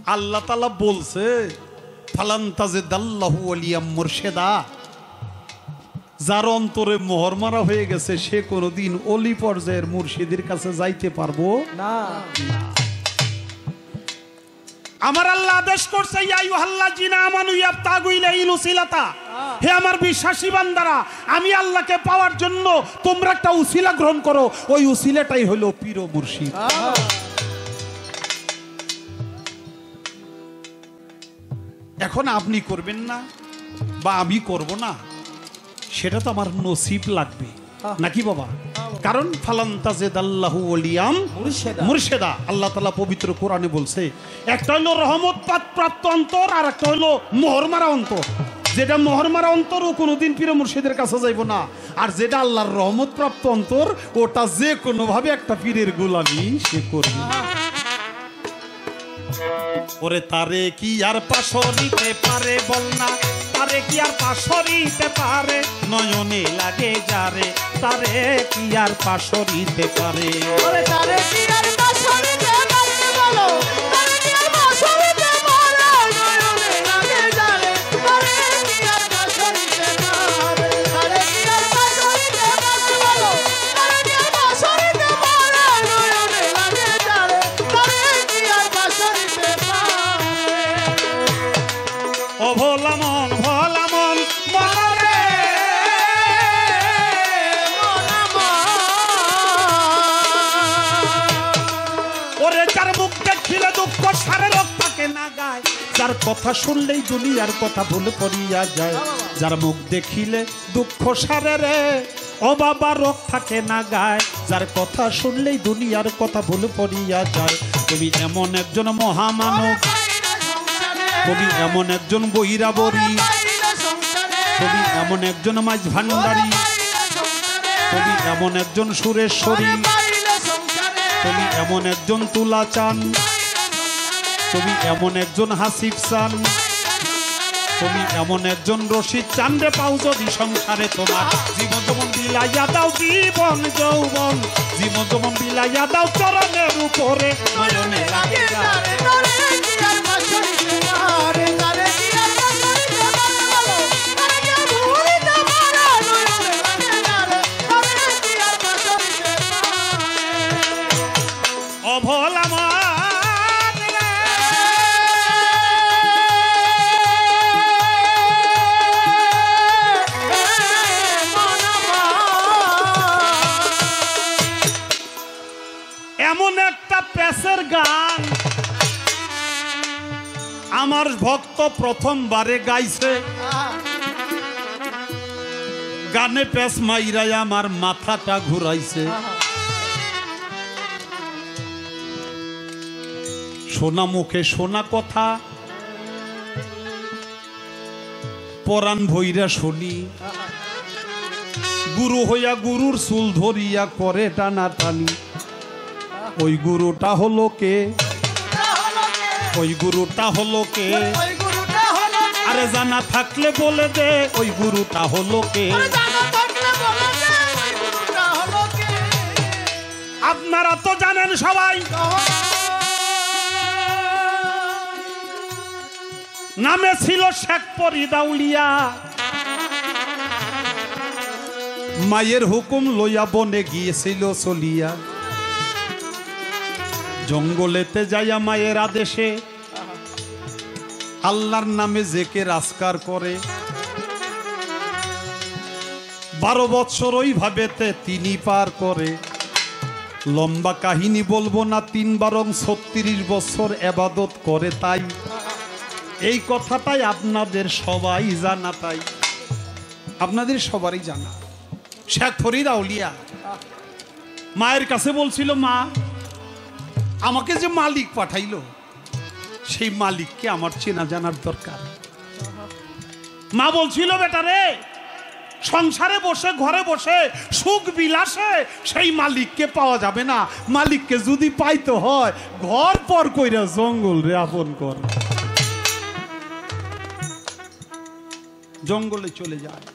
আল্লাহ তাআলা বলছে ফালান তাজিদাল্লাহু ওয়ালিয়াম মুরশিদা যার অন্তরে মোহর মারা হয়ে গেছে সে কোনোদিন ওলি পর্যায়ের মুর্শিদের কাছে যাইতে পারবো না আমার আল্লাহ আদেশ করছে ইয়া আইয়ুহাল্লাযিনা আমানু ইয়াবতাগু ইলাইহিল উসিলাতা হে আমার বিশ্বাসী বান্দারা আমি আল্লাহকে পাওয়ার জন্য তোমরা একটা উসিলা গ্রহণ করো ওই উসিলাটাই হলো পীর ও মুর্শিদ এখন আপনি করবেন না বা আমি করব না সেটা তো আমার নসিব লাগবে নাকি বাবা কারণ ফালান তাজিদাল্লাহু ওয়ালিয়াম মুরশিদা আল্লাহ তাআলা পবিত্র কোরআনে বলছে একটা হলো রহমত প্রাপ্ত অন্তর আর একটা হলো মোহর মারা অন্তর যেটা মোহর মারা অন্তর ও কোনোদিন পীর মুর্শিদের কাছে যাইব না আর যেটা আল্লাহর রহমত প্রাপ্ত অন্তর ওটা যে কোনো ভাবে একটা পীরের গোলামি সে করবে ওরে তারে কি আর পাশরিতে পারে বল না তারে কি আর পাশরিতে পারে নয়নে লাগে যারে তারে কি আর পাশরিতে পারে ওরে তারে কি আর পাশরিতে পারে বলো তারে কি আর পাশরিতে পারে নয়নে লাগে যারে তারে কি আর পাশরিতে পারে তারে কি আর পাশরিতে পারে বলো তারে কি আর পাশরিতে পারে নয়নে লাগে যারে তারে কি আর পাশরিতে পারে ও ভোলা মন মনরে ওরে যার মুখ দেখিলে যার কথা শুনলেই দুনিয়ার কথা ভুল করিয়া যায়, যার মুখ দেখিলে দুঃখ সারে রে, ও বাবা রোগ থাকে না গায়, যার কথা শুনলেই দুনিয়ার কথা ভুল করিয়া যায়। তুমি এমন একজন মহামানব, তুমি এমন একজন বৈরাবরী, তুমি এমন একজন মাঝ ভান্ডারী, তুমি এমন একজন সুরেশ্বরী, তুমি এমন একজন তুলা চান, তুমি এমন একজন হাসিফ চান, তুমি এমন একজন রশিদ চান রে পাও যদি সংসারে তোমার জীবন যেমন বিলাইয়া দাও, জীবন যৌবন জীবন যেমন বিলাইয়া দাও চরণের উপরে নয়নে লাগে যায়। অভল আমার রে, এমন একটা প্যাসের গান আমার ভক্ত প্রথমবারে গাইছে, গানে প্যাস মাইরাই আমার মাথাটা ঘুরাইছে। সোনা মুখে সোনা কথা পরাণ ভৈরা শুনি, গুরু হইয়া গুরুর চুল ধরিয়া করে টানা টানি। ওই গুরুটা হলো কে, ওই গুরুটা হলো কে, আরে জানা থাকলে বলে দে ওই গুরুটা হলো কে। আপনারা তো জানেন সবাই, নামে ছিল শেখ ফরিদাউলিয়া, মায়ের হুকুম লইয়া বনে গিয়েছিল চলিয়া, জঙ্গলেতে যাইয়া মায়ের আদেশে আল্লাহর নামে জেকে রাজকার করে। 12 বছর ওইভাবেতে তিনি পার করে। লম্বা কাহিনী বলবো না, 3 বরং 36 বছর এবাদত করে। তাই এই কথাটাই আপনাদের সবাই জানা, তাই আপনাদের সবারই জানা। শেখ ফরিদাউলিয়া মায়ের কাছে বলছিল, মা আমাকে যে মালিক পাঠাইলো সেই মালিককে আমার চেনা জানার দরকার। মা বলছিল, বেটা রে, সংসারে বসে ঘরে বসে সুখ বিলাসে সেই মালিককে পাওয়া যাবে না, মালিককে যদি পাইতে হয় ঘর পর কইরা জঙ্গল রে আপন কর। জঙ্গলে চলে যায়,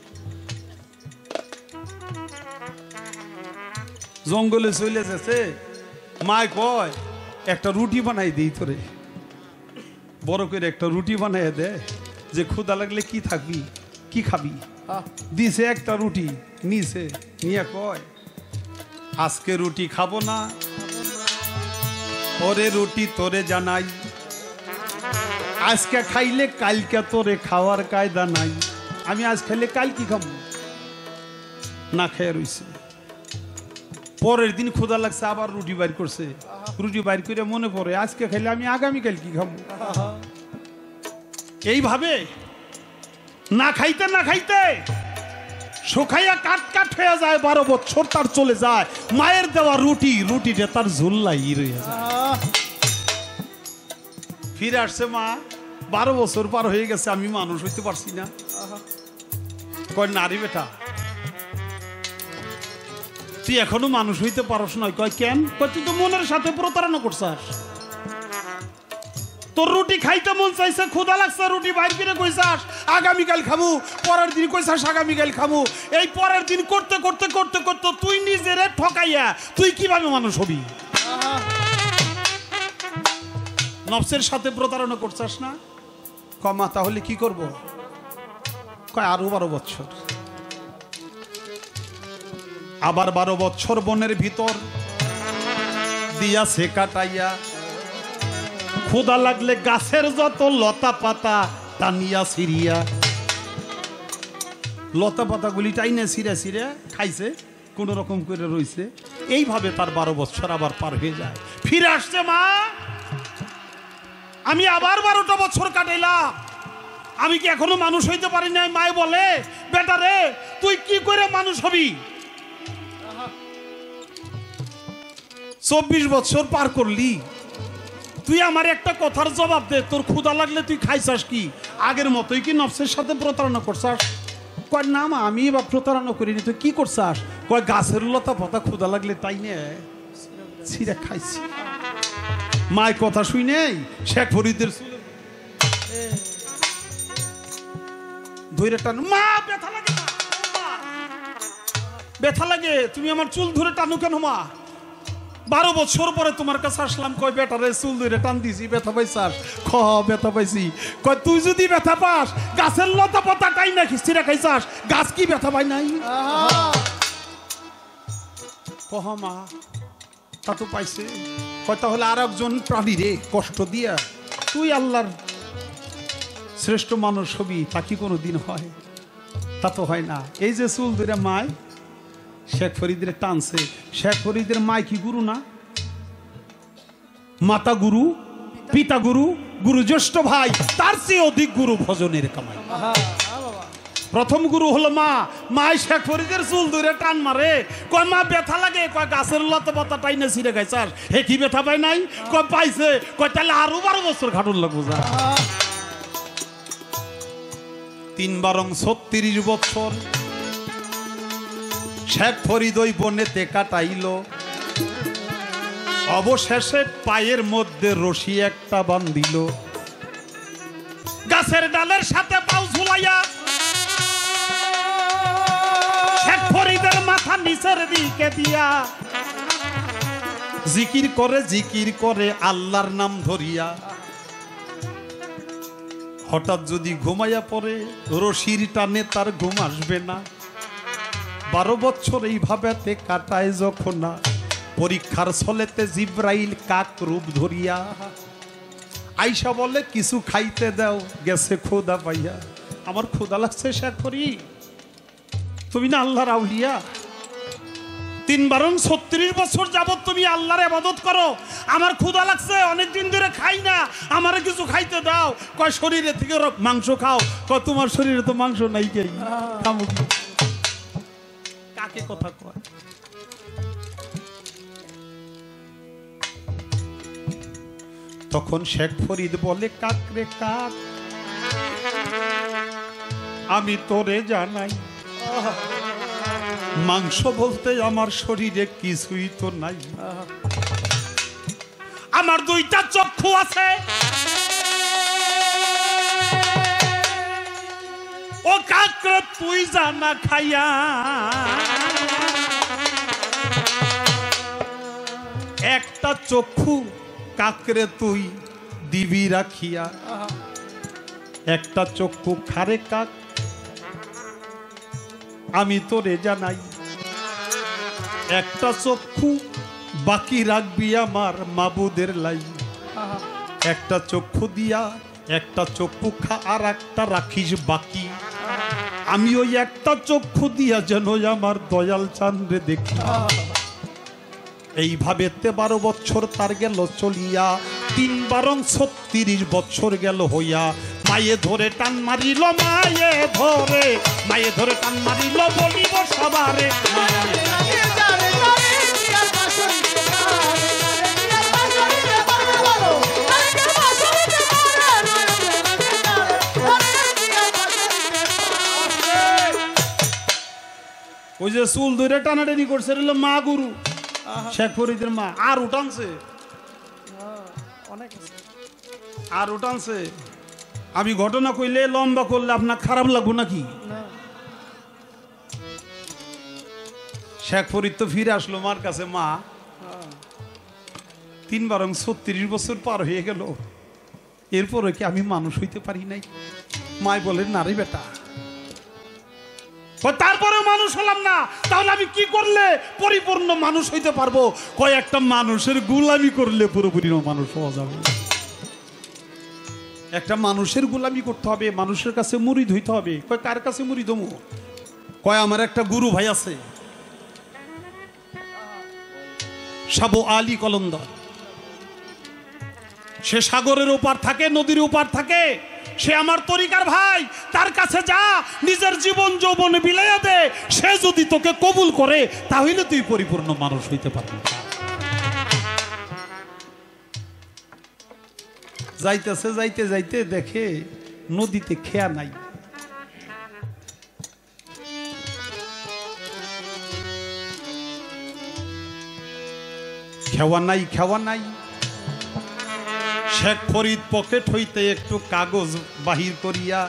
জঙ্গলে চলে যাচ্ছে। মায় কয়, একটা রুটি বানাই দিই তোরে, বড় করে একটা রুটি বানাই দে, যে ক্ষুধা লাগলে কি থাকবি কি খাবি। দিছে একটা রুটি, নিছে নিয়ে কয়, আজকে রুটি খাবো না, ওরে রুটি তোরে জানাই, আজকে খাইলে কালকে তোরে খাওয়ার কায়দা নাই। আমি আজ খাইলে কাল কি খাবো, না খেয়ে রইছে। পরের দিন ক্ষুধা লাগছে, আবার রুটি বাইর করছে, রুটি বাইর করে মনে পড়ে আজকে খাইলে আমি আগামীকাল কি খাবো। এইভাবে না খাইতে না খাইতে শুকাইয়া কাট কাট হয়ে যায়। 12 বছর তার চলে যায়, মায়ের দেওয়া রুটিটা তার ঝুল্লাই রয়ে যায়। ফিরে আসছে মা, 12 বছর পার হয়ে গেছে, আমি মানুষ হইতে পারছি না। কয়, নারী বেটা তুই এখনো মানুষ হইতে পারস না। কয়, কেন? কয়, তুই তো মনের সাথে প্রতারণা করছাস। তোর রুটি খাইতে মন চাইছে, ক্ষুধা লাগছে, রুটি বাইর করে কইছাস আগামীকাল খামু, পরের দিন কইছাস আগামীকাল খামু। এই পরের দিন করতে করতে করতে করতে তুই নিজেরে ঠকাইয়া তুই কিভাবে মানুষ হবি? নফসের সাথে প্রতারণা করছাস না? কমা, তাহলে কি করব? কয়, আরো 12 বছর। আবার 12 বছর বনের ভিতর দিয়া সে কাটাইয়া, ক্ষুধা লাগলে গাছের যত লতা পাতা টানিয়া ছিড়িয়া, লতা পাতাগুলি টাইনে ছিঁড়ে ছিঁড়ে খাইছে, কোন রকম করে রইছে। এইভাবে তার 12 বছর আবার পার হয়ে যায়। ফিরে আসছে মা, আমি আবার 12টা বছর কাটাইলাম, আমি কি এখনো মানুষ হইতে পারি নাই? মায় বলে, বেটা রে তুই কি করে মানুষ হবি? 24 বছর পার করলি, তুই আমার একটা কথার জবাব দে, তোর ক্ষুধা লাগলে তুই খাইছাস কি? আগের মতোই কি নফসের সাথে প্রতারণা করছাস? কয় না মা, আমি এবার প্রতারণা করিনি। তুই কি করছাস? কয় গাছের লতা পাতা ক্ষুধা লাগলে তাই নে ছিঁড়ে খাইছি। মায় কথা শুই নেই, শেখ ফরিদের ধরে টানো, মা ব্যথা লাগে না, মা ব্যথা লাগে, তুমি আমার চুল ধরে টানো কেন মা? 12 বছর পরে তোমার কাছে আসলাম, কয় বেটারে চুল ধরে টান দিছি, ব্যথা পাইছাস? খ ব্যথা পাইছি। কয় তুই যদি ব্যথা পাস, গাছের লতা পাতা টাই না ছিঁড়ে খাইছাস, গাছ কি ব্যথা পাই নাই? কহ মা তা তো পাইছে। কয় তাহলে আর একজন প্রাণী রে কষ্ট দিয়া তুই আল্লাহর শ্রেষ্ঠ মানুষ হবি, তা কি কোনো দিন হয়? তা তো হয় না। এই যে চুল ধরে মায় শেখ ফরিদের টানছে, শেখ ফরিদের মায় কি গুরু না? মাতা গুরু, পিতা গুরু, গুরু জ্যেষ্ঠ ভাই, তার চেয়ে অধিক গুরু ভজনের কামাই। প্রথম গুরু হলো মা। মায় শেখ ফরিদের চুল ধরে টান মারে, কয় মা ব্যথা লাগে, কয় গাছের লতা পাতা টাইনে ছিঁড়ে খাইছাস, হে কি ব্যথা পাই নাই? কয় পাইছে। কয় তাহলে আরো 12 বছর খাটুন লাগবো যা। 3 বারং 36 বছর শেখ ফরিদ ওই বনেতে কাটাইল। অবশেষে পায়ের মধ্যে রশি একটা বান্ধিল, গাছের ডালের সাথে পাও ঝুলাইয়া শেখ ফরিদের মাথা নিচের দিকে দিয়া জিকির করে আল্লাহর নাম ধরিয়া। হঠাৎ যদি ঘুমাইয়া পড়ে, রশির টানে তার ঘুম আসবে না। 12 বছর এইভাবে কাটায় যখন না, পরীক্ষার ছলেতে জিব্রাইল কাক রূপ ধরিয়া আইসা বলে কিছু খাইতে দাও, গেছে ক্ষুধা পাইয়া। আমার ক্ষুধা লাগছে শেখ ফরিদ, তুমি না আল্লাহর আউলিয়া? 3 বারং 36 বছর যাবত তুমি আল্লাহর ইবাদত করো, আমার ক্ষুধা লাগছে, অনেকদিন ধরে খাই না, আমারে কিছু খাইতে দাও। কয় শরীরে থেকে মাংস খাও। কয় তোমার শরীরে তো মাংস নাই, কে খামু কি? কাকে কথা কয়? তখন শেখ ফরিদ বলে, কাক রে কাক, আমি তোরে জানাই, মাংস বলতে আমার শরীরে কিছুই তো নাই। আমার 2টা চক্ষু আছে, ও কাক তুই জানা খাইয়া, একটা চক্ষু কাকরে তুই দিবি রাখিয়া, একটা চক্ষু খারে কাক আমি তোরে জানাই, একটা চক্ষু বাকি রাখবি আমার মাবুদের লাই। একটা চক্ষু দিয়া একটা চক্ষু খা, আর একটা রাখিস বাকি। আমি ওই একটা চক্ষু দিয়া যেন আমার দয়াল চাঁদরে দেখি। এইভাবে 13 বছর তার গেল চলিয়া, 3 বারং 36 বছর গেল হইয়া। মায়ে ধরে টান মারিল, মায়ে ধরে টান মারিল, বলিব সবারে ওই যে চুল ধরে টানাটানি করছে মা গুরু শেখ ফরিদের মা। আর উঠানছে, আর উঠানছে। আমি ঘটনা কইলে লম্বা করলে আপনার খারাপ লাগবো নাকি? শেখ ফরিদ তো ফিরে আসলো মার কাছে। মা 3 বারং 36 বছর পার হয়ে গেল, এরপরে কি আমি মানুষ হইতে পারি নাই? মাই বলেন না রে বেটা, তারপরে মানুষ হলাম না, তাহলে আমি কি করলে পরিপূর্ণ মানুষ হইতে পারবো? কয়েকটা মানুষের গোলামি করলে পুরোপুরি মানুষ হওয়া যাবে। একটা মানুষের গোলামি করতে হবে, মানুষের কাছে মুরিদ হইতে হবে। কয় কার কাছে মুরিদ হমু? কয় আমার একটা গুরু ভাই আছে, সাবু আলী কলন্দর। সে সাগরের ওপার থাকে, নদীর ওপার থাকে, সে আমার তরিকার ভাই। তার কাছে যা, নিজের জীবন যৌবনে বিলাইয়া দে। সে যদি তোকে কবুল করে তাহলে তুই পরিপূর্ণ মানুষ হইতে পারবি। যাইতেছে, যাইতে যাইতে দেখে নদীতে খেয়া নাই। খেওয়া নাই, খেওয়া নাই। শেখ ফরিদ পকেট হইতে একটু কাগজ বাহির করিয়া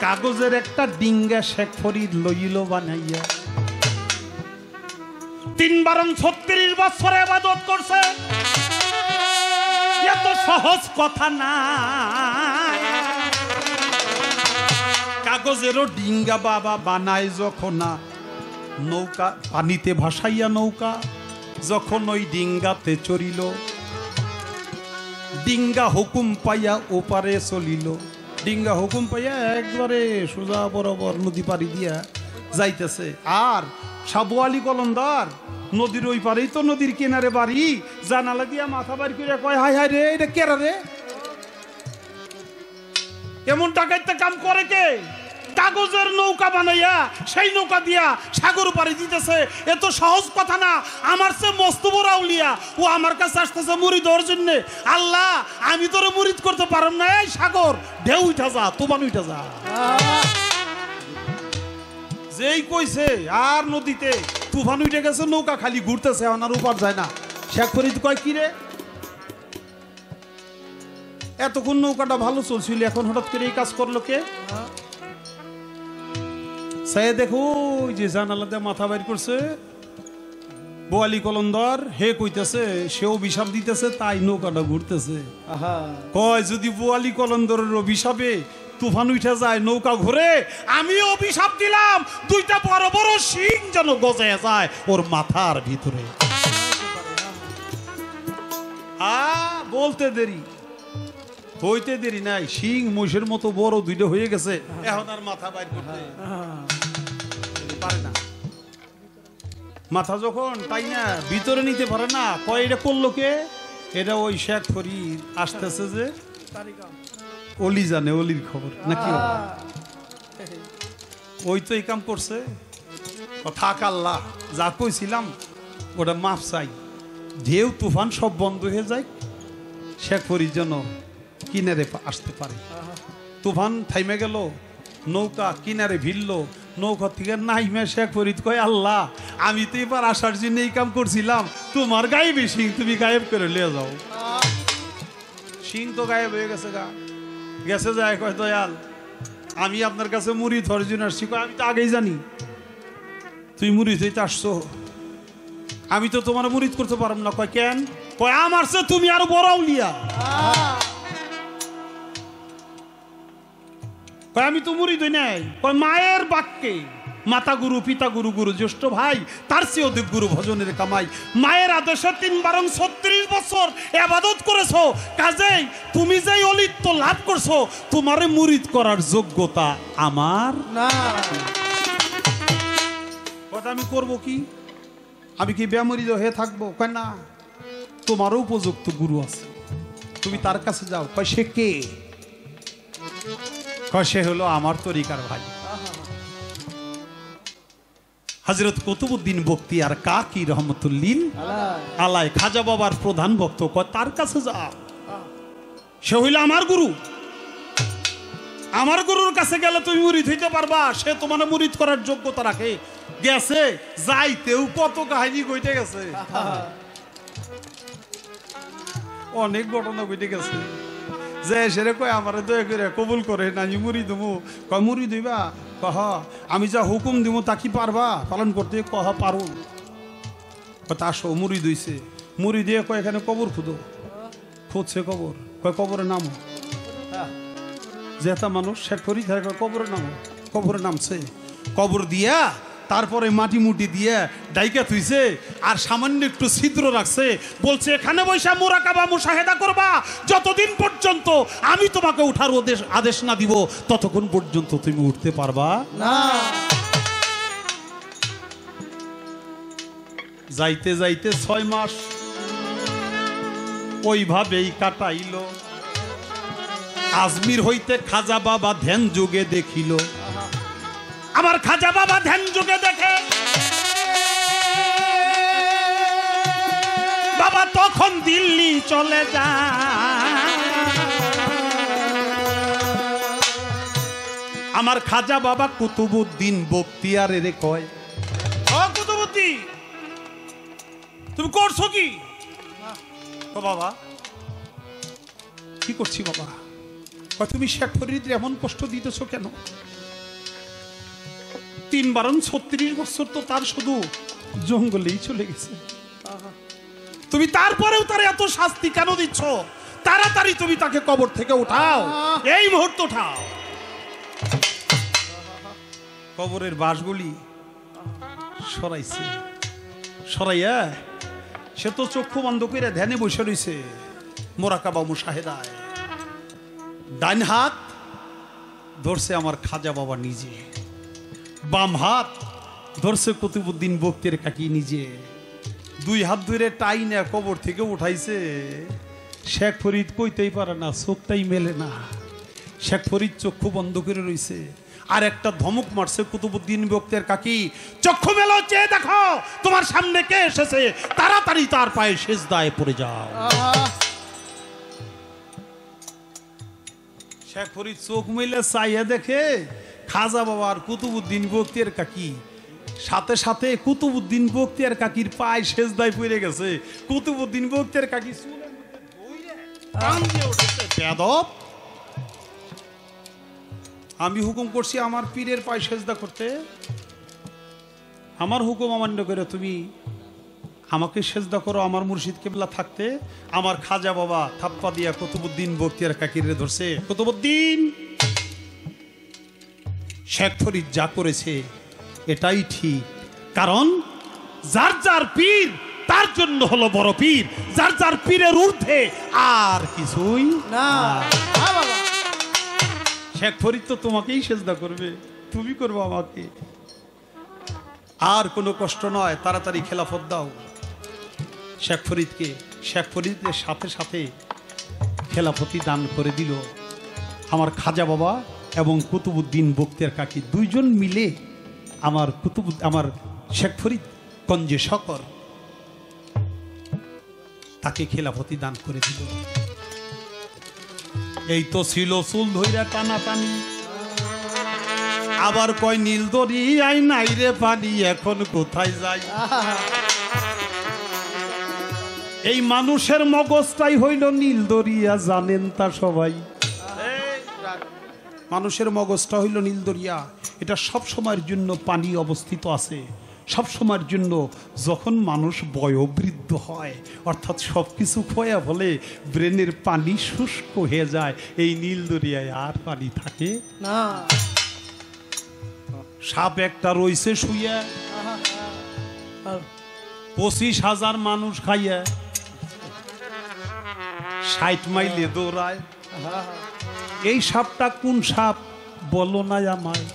কাগজের একটা ডিঙ্গা শেখ ফরিদ লইল বানাইয়া। ৩ বছর ইবাদত করছে, এত সহজ কথা না। কাগজেরও ডিঙ্গা বাবা বানায় যখন, না নৌকা পানিতে ভাসাইয়া নৌকা যখন ওই ডিঙ্গাতে চড়িল, ডিঙ্গা হুকুম পাইয়া ওপারে চলিল। ডিঙ্গা হুকুম পাইয়া একবারে সোজা বরাবর নদী পাড়ি দিয়া যাইতেছে। আর সাবু আলী কলন্দার নদীর ওই পারেই তো, নদীর কিনারে বাড়ি, জানালা দিয়া মাথা বাড়ি করে কয়, হাই হাই রে, এটা কেরা রে? এমন টাকাইতে কাম করে কে? কাগজের নৌকা বানাইয়া সেই নৌকা দিয়া সাগর পাড়ি দিতেছে। এত সহজ কথা না। আমার সে মস্ত বড় আউলিয়া, ও আমার কাছে আসতেছে মুড়ি দেওয়ার জন্য। আল্লাহ, আমি তোরে মুরিদ করতে পারম না। এই সাগর, ঢেউ উঠা যা, তুফান উঠা যা। যেই কইছে আর নদীতে তুফান উঠে গেছে, নৌকা খালি ঘুরতেছে, আর উপার যায় না। শেখ ফরিদ কয়, কি রে, এতক্ষণ নৌকাটা ভালো চলছিল, এখন হঠাৎ করে এই কাজ করলো কে? সে দেখো যে জানালাতে মাথা বাইর করছে বোয়ালি কলন্দর, হে কইতেছে, সেও অভিশাপ দিতেছে, তাই নৌকাটা ঘুরতেছে। কয়, যদি বোয়ালি কলন্দরের অভিশাপে তুফান উঠে যায়, নৌকা ঘুরে, আমিও অভিশাপ দিলাম, 2টা বড় বড় শিং যেন গজে যায় ওর মাথার ভিতরে। বলতে দেরি, হইতে দেরি নাই, শিং মহিষের মতো বড় 2টা হয়ে গেছে, এখন আর মাথা বাইর করতে পারে না। মাথা যখন তাই না ভিতরে নিতে পারে না, কয় এটা করলো কে? এটা ওই শেখ ফরিদ আসতেছে, যে অলি জানে, অলির খবর নাকি? ওই তো এই কাম করছে। থাক আল্লাহ, যা কইছিলাম ওটা মাফ চাই। ঢেউ তুফান সব বন্ধ হয়ে যায়, শেখ ফরিদ যেন কিনারে আসতে পারে। তুফান থাইমে গেল, নৌকা কিনারে ভিড়ল, নৌকা থেকে নাইমে শেখ ফরিদ কয়, আল্লাহ, আমি তো এবার আসার জন্য এই কাম করছিলাম, তোমার গায়েবে সিং, তুমি গায়েব করে লিয়ে যাও। সিং তো গায়েব হয়ে গেছে, গেছে যায়, কয়, দয়াল, আমি আপনার কাছে মুড়ি ধরার জন্য আসছি। কয়, আমি তো আগেই জানি তুই মুড়ি ধরতে আসছো, আমি তো তোমার মুরিদ করতে পারব না। কয়, কেন? কয়, আমার সে তুমি আরো বড় আউলিয়া। কয়, আমি তো মুরিদ হই নাই। কয়, মায়ের বাক্যে, মাতা গুরু, পিতা গুরু, গুরু জ্যেষ্ঠ ভাই, তার চেয়ে অধিক গুরু ভজনের কামাই। মায়ের আদেশে ৩ বছর ইবাদত করেছো, কাজেই তুমি যেই অলিত্ব লাভ করছো, তোমারে মুরিদ করার যোগ্যতা আমার না। কথা আমি করব কি? আমি কি বেমরিদ হয়ে থাকবো? কয়, না, তোমারও উপযুক্ত গুরু আছে, তুমি তার কাছে যাও। কয়, সে কে? কয়, সে হলো আমার তরিকার ভাই হযরত কুতুবউদ্দিন বখতিয়ার কাকি রহমতুল্লিল আলাইহি, খাজা বাবার প্রধান ভক্ত। কয়, তার কাছে যাও, সে হইল আমার গুরু। আমার গুরুর কাছে গেলে তুমি মুরিদ হইতে পারবা, সে তোমার মুরিদ করার যোগ্যতা রাখে। গেছে, যাইতেও কত কাহিনী কইতে গেছে, অনেক ঘটনা কইতে গেছে। যে সেরে কয়, আমার দয়া করে কবুল করে না, আমি মুড়ি দেবো। কয়, মুড়ি দিবা? কহ, আমি যা হুকুম দিব তা কি পারবা পালন করতে? কহ, পারো। তা আসো, মুড়ি দিয়েছে। মুড়ি দিয়ে কয়, এখানে কবর খুঁদো। খুঁজছে কবর। কয়, কবরে নামো। যেটা মানুষ শেখ ফরিদ, কবরে নামো। কবরে নামছে, কবর দিয়া তারপরে মাটি মুটি দিয়ে ডাইকা থুইছে, আর সামান্য একটু ছিদ্র রাখছে। বলছে, এখানে বৈশা মুরাকাবা মুশাহেদা করবা, যতদিন পর্যন্ত আমি তোমাকে উঠার আদেশ না দিব, ততক্ষণ পর্যন্ত তুমি উঠতে পারবা না। যাইতে যাইতে 6 মাস ওইভাবেই কাটাইল। আজমির হইতে খাজা বাবা ধ্যান যুগে দেখিল। আমার খাজা বাবা ধ্যান যুগে দেখে বাবা তখন দিল্লি চলে যায়। আমার খাজা বাবা কুতুবউদ্দিন বখতিয়ারের কয়, ও কুতুবউদ্দিন তুমি করছো কি? ও বাবা কি করছি বাবা? তুমি শেখ ফরিদের এমন কষ্ট দিতেছ কেন? ৩-৩ বছর তো তার শুধু জঙ্গলেই চলে গেছে। তুমি তারপরেও তার এত শাস্তি কেন দিচ্ছ? তাড়াতাড়ি তুমি তাকে কবর থেকে উঠাও, এই মুহূর্তে উঠাও। কবরের বাঁশগুলি সরাইছে, সরাইয়া সে তো চক্ষু বন্ধ করে ধ্যানে বসে রয়েছে মোরাকাবা মুশাহেদায়। ডান হাত ধরছে আমার খাজা বাবা নিজে, বাম হাত ধরছে কুতুবউদ্দিন বখতিয়ার কাকি নিজে। 2 হাত ধরে টাইনা কবর থেকে উঠাইছে। শেখ ফরিদ কইতেই পারে না, চোখটাই মেলে না। শেখ ফরিদ চক্ষু বন্ধ করে রয়েছে। আর একটা ধমক মারছে কুতুবউদ্দিন বখতিয়ার কাকি, চক্ষু মেলো, চেয়ে দেখো তোমার সামনে কে এসেছে, তাড়াতাড়ি তার পায়ে সেজদায় পড়ে যাও। শেখ ফরিদ চোখ মেলে চাইয়া দেখে খাজা বাবা আর কুতুবউদ্দিন বখতিয়ার কাকি, সাথে সাথে কুতুবউদ্দিন বখতিয়ার কাকির পায়ে সেজদায় পড়ে গেছে। কুতুবউদ্দিন বখতিয়ার কাকি চুলের মধ্যে ধইরে টান দিয়ে উঠেছে, বেয়াদব আমি হুকুম করছি আমার পীরের পায়ে সেজদা করতে, আমার হুকুম অমান্য করে তুমি আমাকে সেজদা করো আমার মুর্শিদ কেবলা থাকতে। আমার খাজা বাবা থাপ্পা দিয়া কুতুবউদ্দিন বখতিয়ার কাকিরে ধরছে। কুতুবউদ্দিন, শেখ ফরিদ যা করেছে এটাই ঠিক, কারণ যার যার পীর তার জন্য হলো বড় পীর, যার যার পীরের ঊর্ধ্বে আর কিছুই না। শেখ ফরিদ তো তোমাকেই সেজদা করবে, তুমি করবো আমাকে, আর কোনো কষ্ট নয়, তাড়াতাড়ি খেলাফত দাও শেখ ফরিদকে। শেখ ফরিদের সাথে সাথে খেলাফতি দান করে দিল আমার খাজা বাবা এবং কুতুবউদ্দিন বখতিয়ার কাকি, দুইজন মিলে আমার শেখ ফরিদ কঞ্জে শকর তাকে খেলাফতি দান করে দিল। এই তো ছিল চুল ধইরা টানাটানি, আবার কয় নীল দরিয়ায় নাই রে পানি, এখন কোথায় যাই। এই মানুষের মগজটাই হইল নীল দরিয়া, জানেন তা সবাই। মানুষের মগজটা হইল নীল দরিয়া, এটা সব সময়ের জন্য পানি অবস্থিত আছে। সব সময়ের জন্য যখন মানুষ বয়োবৃদ্ধ হয়, অর্থাৎ সব কিছু খোয়া বলে ব্রেনের পানি শুষ্ক হয়ে যায়, এই নীল দরিয়ায় আর পানি থাকে না। সাপ একটা রইছে শুইয়া, 25,000 মানুষ খাইয়া 60 মাইলে দৌড়ায়। এই সাপটা কোন সাপ বলো না আমায়?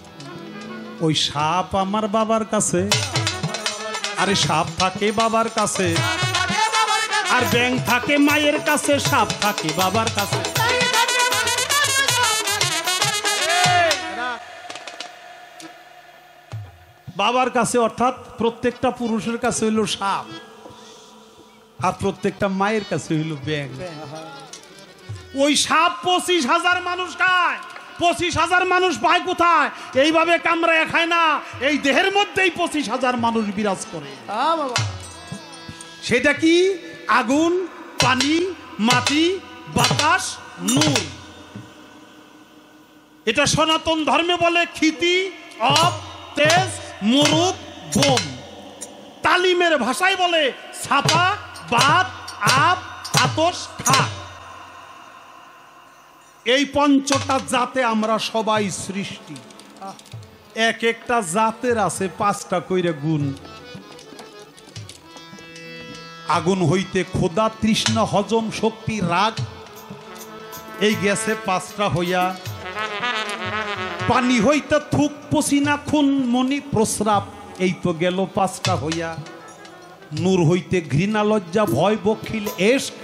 ওই সাপ আমার বাবার কাছে, আরে সাপ থাকে বাবার কাছে, আর ব্যাং থাকে মায়ের কাছে, সাপ থাকে বাবার কাছে। বাবার কাছে অর্থাৎ প্রত্যেকটা পুরুষের কাছে হইল সাপ, আর প্রত্যেকটা মায়ের কাছে হইল ব্যাং। ওই সাপ 25,000 মানুষ খায়। 25,000 মানুষ পায় কোথায়? এইভাবে কামড়ায় খায় না, এই দেহের মধ্যেই 25,000 মানুষ বিরাজ করে। সেটা কি? আগুন, পানি, মাটি, বাতাস, নূর। এটা সনাতন ধর্মে বলে ক্ষিতি, অপ, তেজ, মরুদ, বোম। তালিমের ভাষায় বলে ছাপা, বাত, আপ, আতস, খা। এই পঞ্চটা জাতে আমরা সবাই সৃষ্টি। এক একটা জাতের আছে 5টা কইরে গুণ। আগুন হইতে ক্ষুধা, তৃষ্ণা, হজম শক্তি, রাগ, এই গেছে 5টা হইয়া। পানি হইতে থুক, পসিনা, খুন, মনি, প্রস্রাব, এই তো গেল 5টা হইয়া। নূর হইতে ঘৃণা, লজ্জা, ভয়, বখিল, এশক,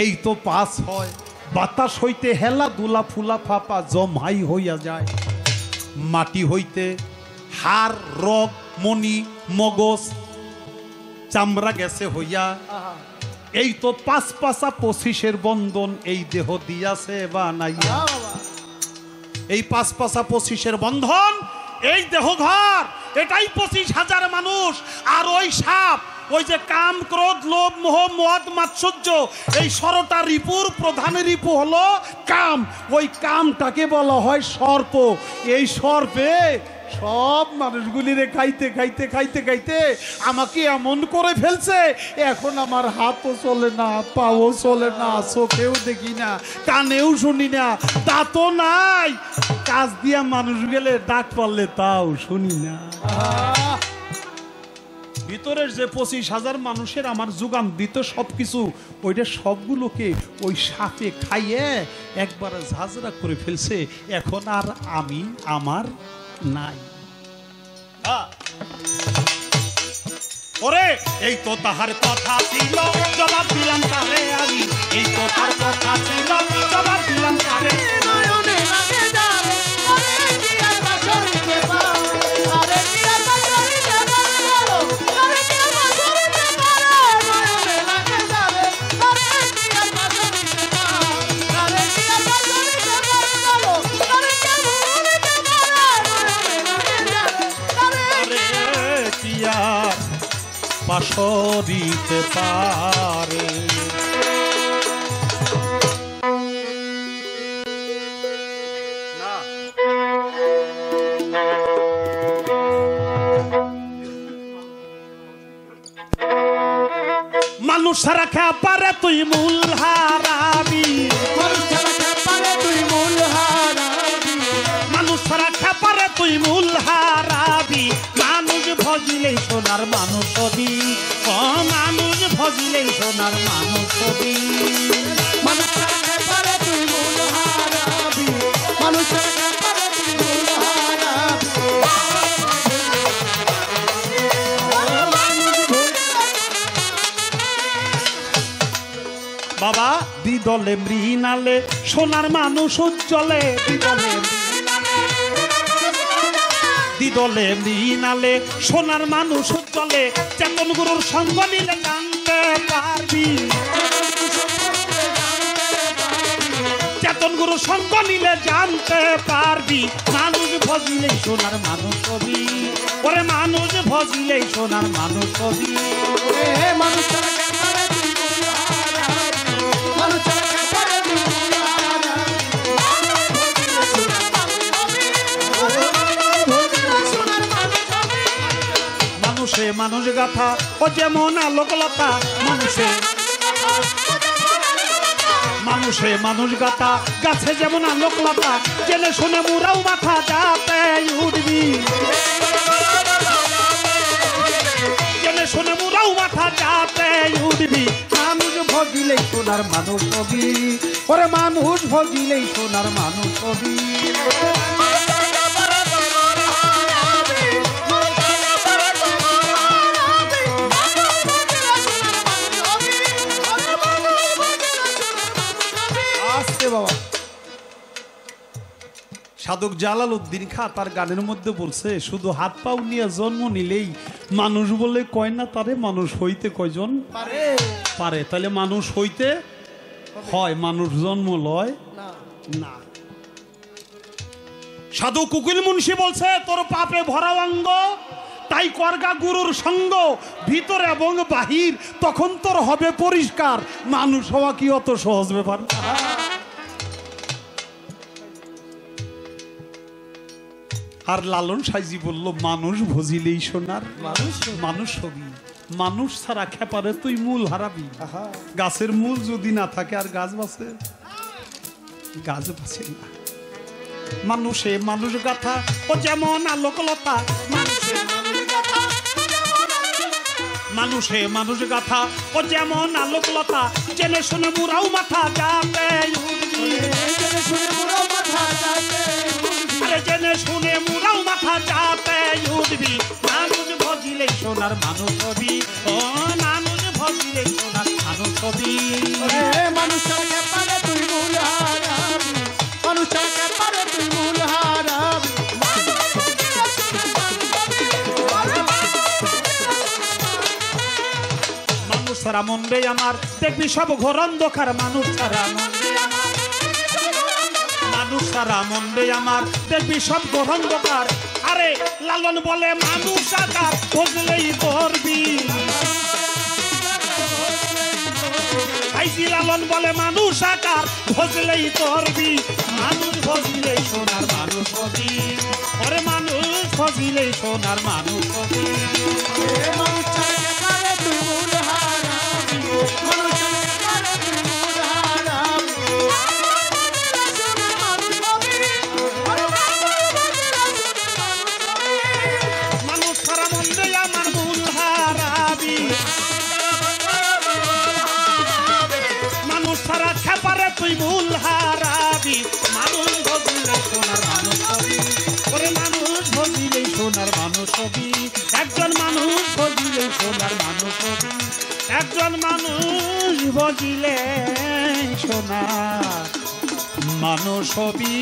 এই তো পাস হয়, বাতাস হইতে হেলা দুলা ফুলা ফাপা জমাই হইয়া যায়, মাটি হইতে হাড় রগ মণি মগজ চামড়া গেছে হইয়া, এই তো ৫ পাঁচা ২৫-এর বন্ধন এই দেহ দিয়াছে বানাইয়া। এই ৫ পাঁচা ২৫-এর বন্ধন এই দেহ ঘর, এটাই ২৫,০০০ মানুষ। আর ওই সাপ, ওই যে কাম ক্রোধ লোভ মোহ মদ মাৎসর্য, এই ১৬টা রিপুর প্রধান রিপু হলো কাম। ওই কামটাকে বলা হয় সর্প। এই সর্পে সব মানুষগুলিরে খাইতে খাইতে খাইতে খাইতে আমাকে এমন করে ফেলছে, এখন আমার হাতও চলে না, পাও চলে না, চোখেও দেখি না, কানেও শুনি না, দাঁতও নাই, কাজ দিয়া মানুষ গেলে ডাক পারলে তাও শুনি না। ভিতরের যে ২৫,০০০ মানুষের আমার যোগান দিত সবকিছু, ওইটা সবগুলোকে ওই সাপে খাইয়ে একবার ঝাঁঝরা করে ফেলছে। এখন আর আমি আমার নাই। ওরে এই তো তাহার কথা ছিল, জবাব দিলাম তারে আমি। এই তো তার কথা ছিল, জবাব দিলাম তারে। নয়নে লাগে যাবে আরে কি আর বাসরিতে পারে, আরে কি আর বাসরিতে পারে বলো, আরে কি আর বাসরিতে পারে, নয়নে লাগে যাবে আরে কি আর বাসরিতে পারে, আরে কি আর বাসরিতে পারে বলো, আরে কি আর বাসরিতে পারে, নয়নে লাগে যাবে আরে কি আর বাসরিতে পারে। মানুষ সারা খেয়া পারে তুই মূল হারাবি, মানুষ ছাড়া পারে তুই মূল হারাবি, মানুষ সারা খেয়া পারে তুই মূল হারাবি। মানুষ ভজিলে সোনার মানুষ হবি, ও মানুষ ভজিলে সোনার মানুষ হবি। মানুষ ছাড়া পারে তুই মূল হারাবি, মানুষ ছাড়া পারে তুই মূল হারাবি। বাবা দিদলে মৃণালে সোনার মানুষ উজ্জ্বলে, দিদলে দিদলে মৃণালে সোনার মানুষ উজ্জ্বলে। চেতন গুরুর সঙ্গ নিলে জানতে পারবি, চেতন গুরুর সঙ্গ নিলে জানতে পারবি। মানুষ ভজিলেই সোনার মানুষ হবি, ওরে মানুষ ভজিলেই সোনার মানুষ হবি। মানুষ ছাড়া পারে তুই মূল হারাবি, মানুষ ছাড়া পারে তুই মূল হারাবি। মানুষে মানুষ গাথা ও যেমন আলোকলতা, মানুষে মানুষে মানুষ গাথা গাছে যেমন আলোকলতা। জেনে শুনে মুরাও মাথা যাতে উঠবি, জেনে শুনে মুরাও মাথা যাতে উঠবি। মানুষ ভজিলেই সোনার মানুষ হবি, ওরে মানুষ ভজিলেই সোনার মানুষ হবি। বাবা সাধক জালালউদ্দিন খাঁ তার গানের মধ্যে বলছে, শুধু হাত পাও নিয়ে জন্ম নিলেই মানুষ বলে কয় না, তারে মানুষ হইতে কয়জন পারে। তাহলে মানুষ হইতে হয়, মানুষ জন্ম লয় না। সাধু কুকিল মুন্সি বলছে, তোর পাপে ভরা অঙ্গ, তাই করগা গুরুর সঙ্গ ভিতর এবং বাহির, তখন তোর হবে পরিষ্কার। মানুষ হওয়া কি অত সহজ ব্যাপার? আর লালন সাইজি বলল, মানুষ ভজিলেই সোনার মানুষ হবি। মানুষ ছাড়া খেপারে তুই মূল হারাবি। গাছের মূল যদি না থাকে আর গাছ বাঁচে? গাছ বাঁচে না। মানুষে মানুষ গাথা ও যেমন আলোকলতা, মানুষে মানুষ গাথা ও যেমন আলোকলতা। জেনে শুনে মুরাও মাথা যাতে উঠবি, জেনে শুনে মুরাও মাথা যাতে উঠবি। মানুষ ভজিলে সোনার মানুষ হবি, ও মানুষ ভজিলে সোনার মানুষ হবি। ছাড়া মনবে আমার দেখবি সব ঘোর অন্ধকার মানুষ ছাড়া মনবে আমার মানুষ ছাড়া মনবে আমার দেখবি সব ঘোর অন্ধকার আরে লালন বলে মানুষ আকার বুঝলেই করবি আইজি লালন বলে মানুষ আকার বুঝলেই করবি মানুষ বুঝলেই সোনার মানুষ হবি ওরে মানুষ বুঝলেই সোনার মানুষ হবি মানুষ ছাড়া মনবে আমার মূল হারাবি মানুষ ছাড়া খেপারে তুই মূল হারাবি মানুষ ভজিলে সোনার মানুষ হবি ওরে মানুষ ভজিলে সোনার মানুষ হবি একজন মানুষ ভজিলে সোনার মানুষ হবি একজন মানুষ ভজিলে সোনার মানুষ হবি